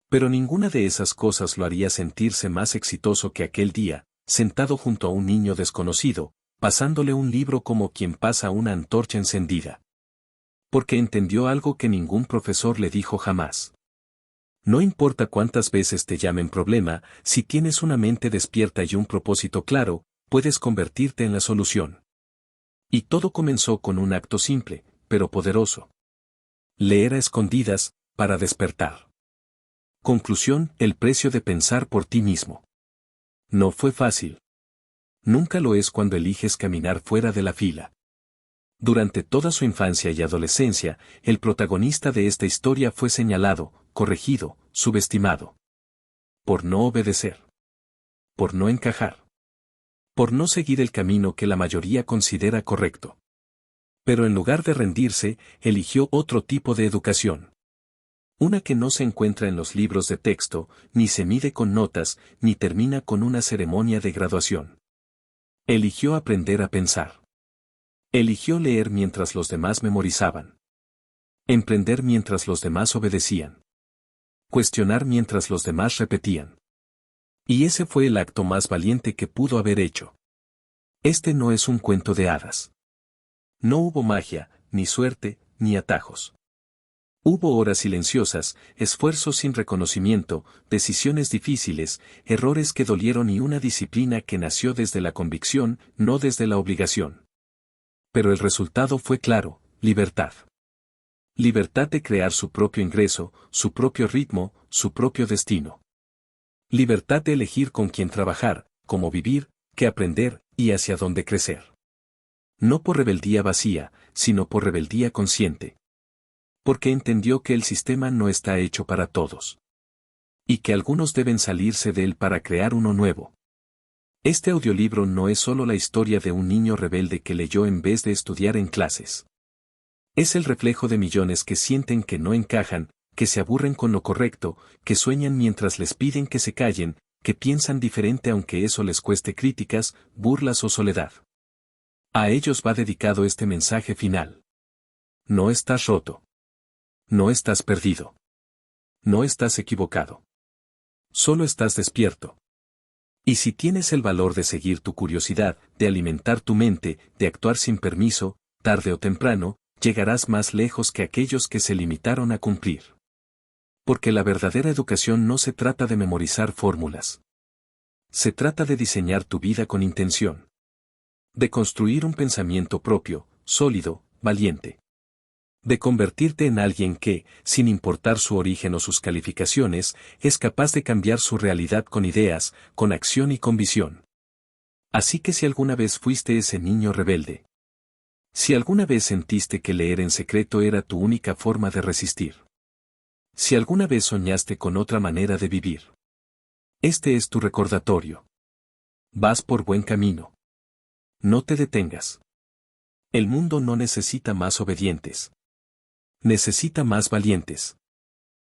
Pero ninguna de esas cosas lo haría sentirse más exitoso que aquel día, sentado junto a un niño desconocido, pasándole un libro como quien pasa una antorcha encendida. Porque entendió algo que ningún profesor le dijo jamás. No importa cuántas veces te llamen problema, si tienes una mente despierta y un propósito claro, puedes convertirte en la solución. Y todo comenzó con un acto simple, pero poderoso. Leer a escondidas, para despertar. Conclusión: el precio de pensar por ti mismo. No fue fácil. Nunca lo es cuando eliges caminar fuera de la fila. Durante toda su infancia y adolescencia, el protagonista de esta historia fue señalado, corregido, subestimado. Por no obedecer. Por no encajar. Por no seguir el camino que la mayoría considera correcto. Pero en lugar de rendirse, eligió otro tipo de educación. Una que no se encuentra en los libros de texto, ni se mide con notas, ni termina con una ceremonia de graduación. Eligió aprender a pensar. Eligió leer mientras los demás memorizaban. Emprender mientras los demás obedecían. Cuestionar mientras los demás repetían. Y ese fue el acto más valiente que pudo haber hecho. Este no es un cuento de hadas. No hubo magia, ni suerte, ni atajos. Hubo horas silenciosas, esfuerzos sin reconocimiento, decisiones difíciles, errores que dolieron y una disciplina que nació desde la convicción, no desde la obligación. Pero el resultado fue claro: libertad. Libertad de crear su propio ingreso, su propio ritmo, su propio destino. Libertad de elegir con quién trabajar, cómo vivir, qué aprender, y hacia dónde crecer. No por rebeldía vacía, sino por rebeldía consciente. Porque entendió que el sistema no está hecho para todos. Y que algunos deben salirse de él para crear uno nuevo. Este audiolibro no es solo la historia de un niño rebelde que leyó en vez de estudiar en clases. Es el reflejo de millones que sienten que no encajan, que se aburren con lo correcto, que sueñan mientras les piden que se callen, que piensan diferente aunque eso les cueste críticas, burlas o soledad. A ellos va dedicado este mensaje final. No estás roto. No estás perdido. No estás equivocado. Solo estás despierto. Y si tienes el valor de seguir tu curiosidad, de alimentar tu mente, de actuar sin permiso, tarde o temprano, llegarás más lejos que aquellos que se limitaron a cumplir. Porque la verdadera educación no se trata de memorizar fórmulas. Se trata de diseñar tu vida con intención. De construir un pensamiento propio, sólido, valiente. De convertirte en alguien que, sin importar su origen o sus calificaciones, es capaz de cambiar su realidad con ideas, con acción y con visión. Así que si alguna vez fuiste ese niño rebelde, si alguna vez sentiste que leer en secreto era tu única forma de resistir, si alguna vez soñaste con otra manera de vivir, este es tu recordatorio. Vas por buen camino. No te detengas. El mundo no necesita más obedientes. Necesita más valientes.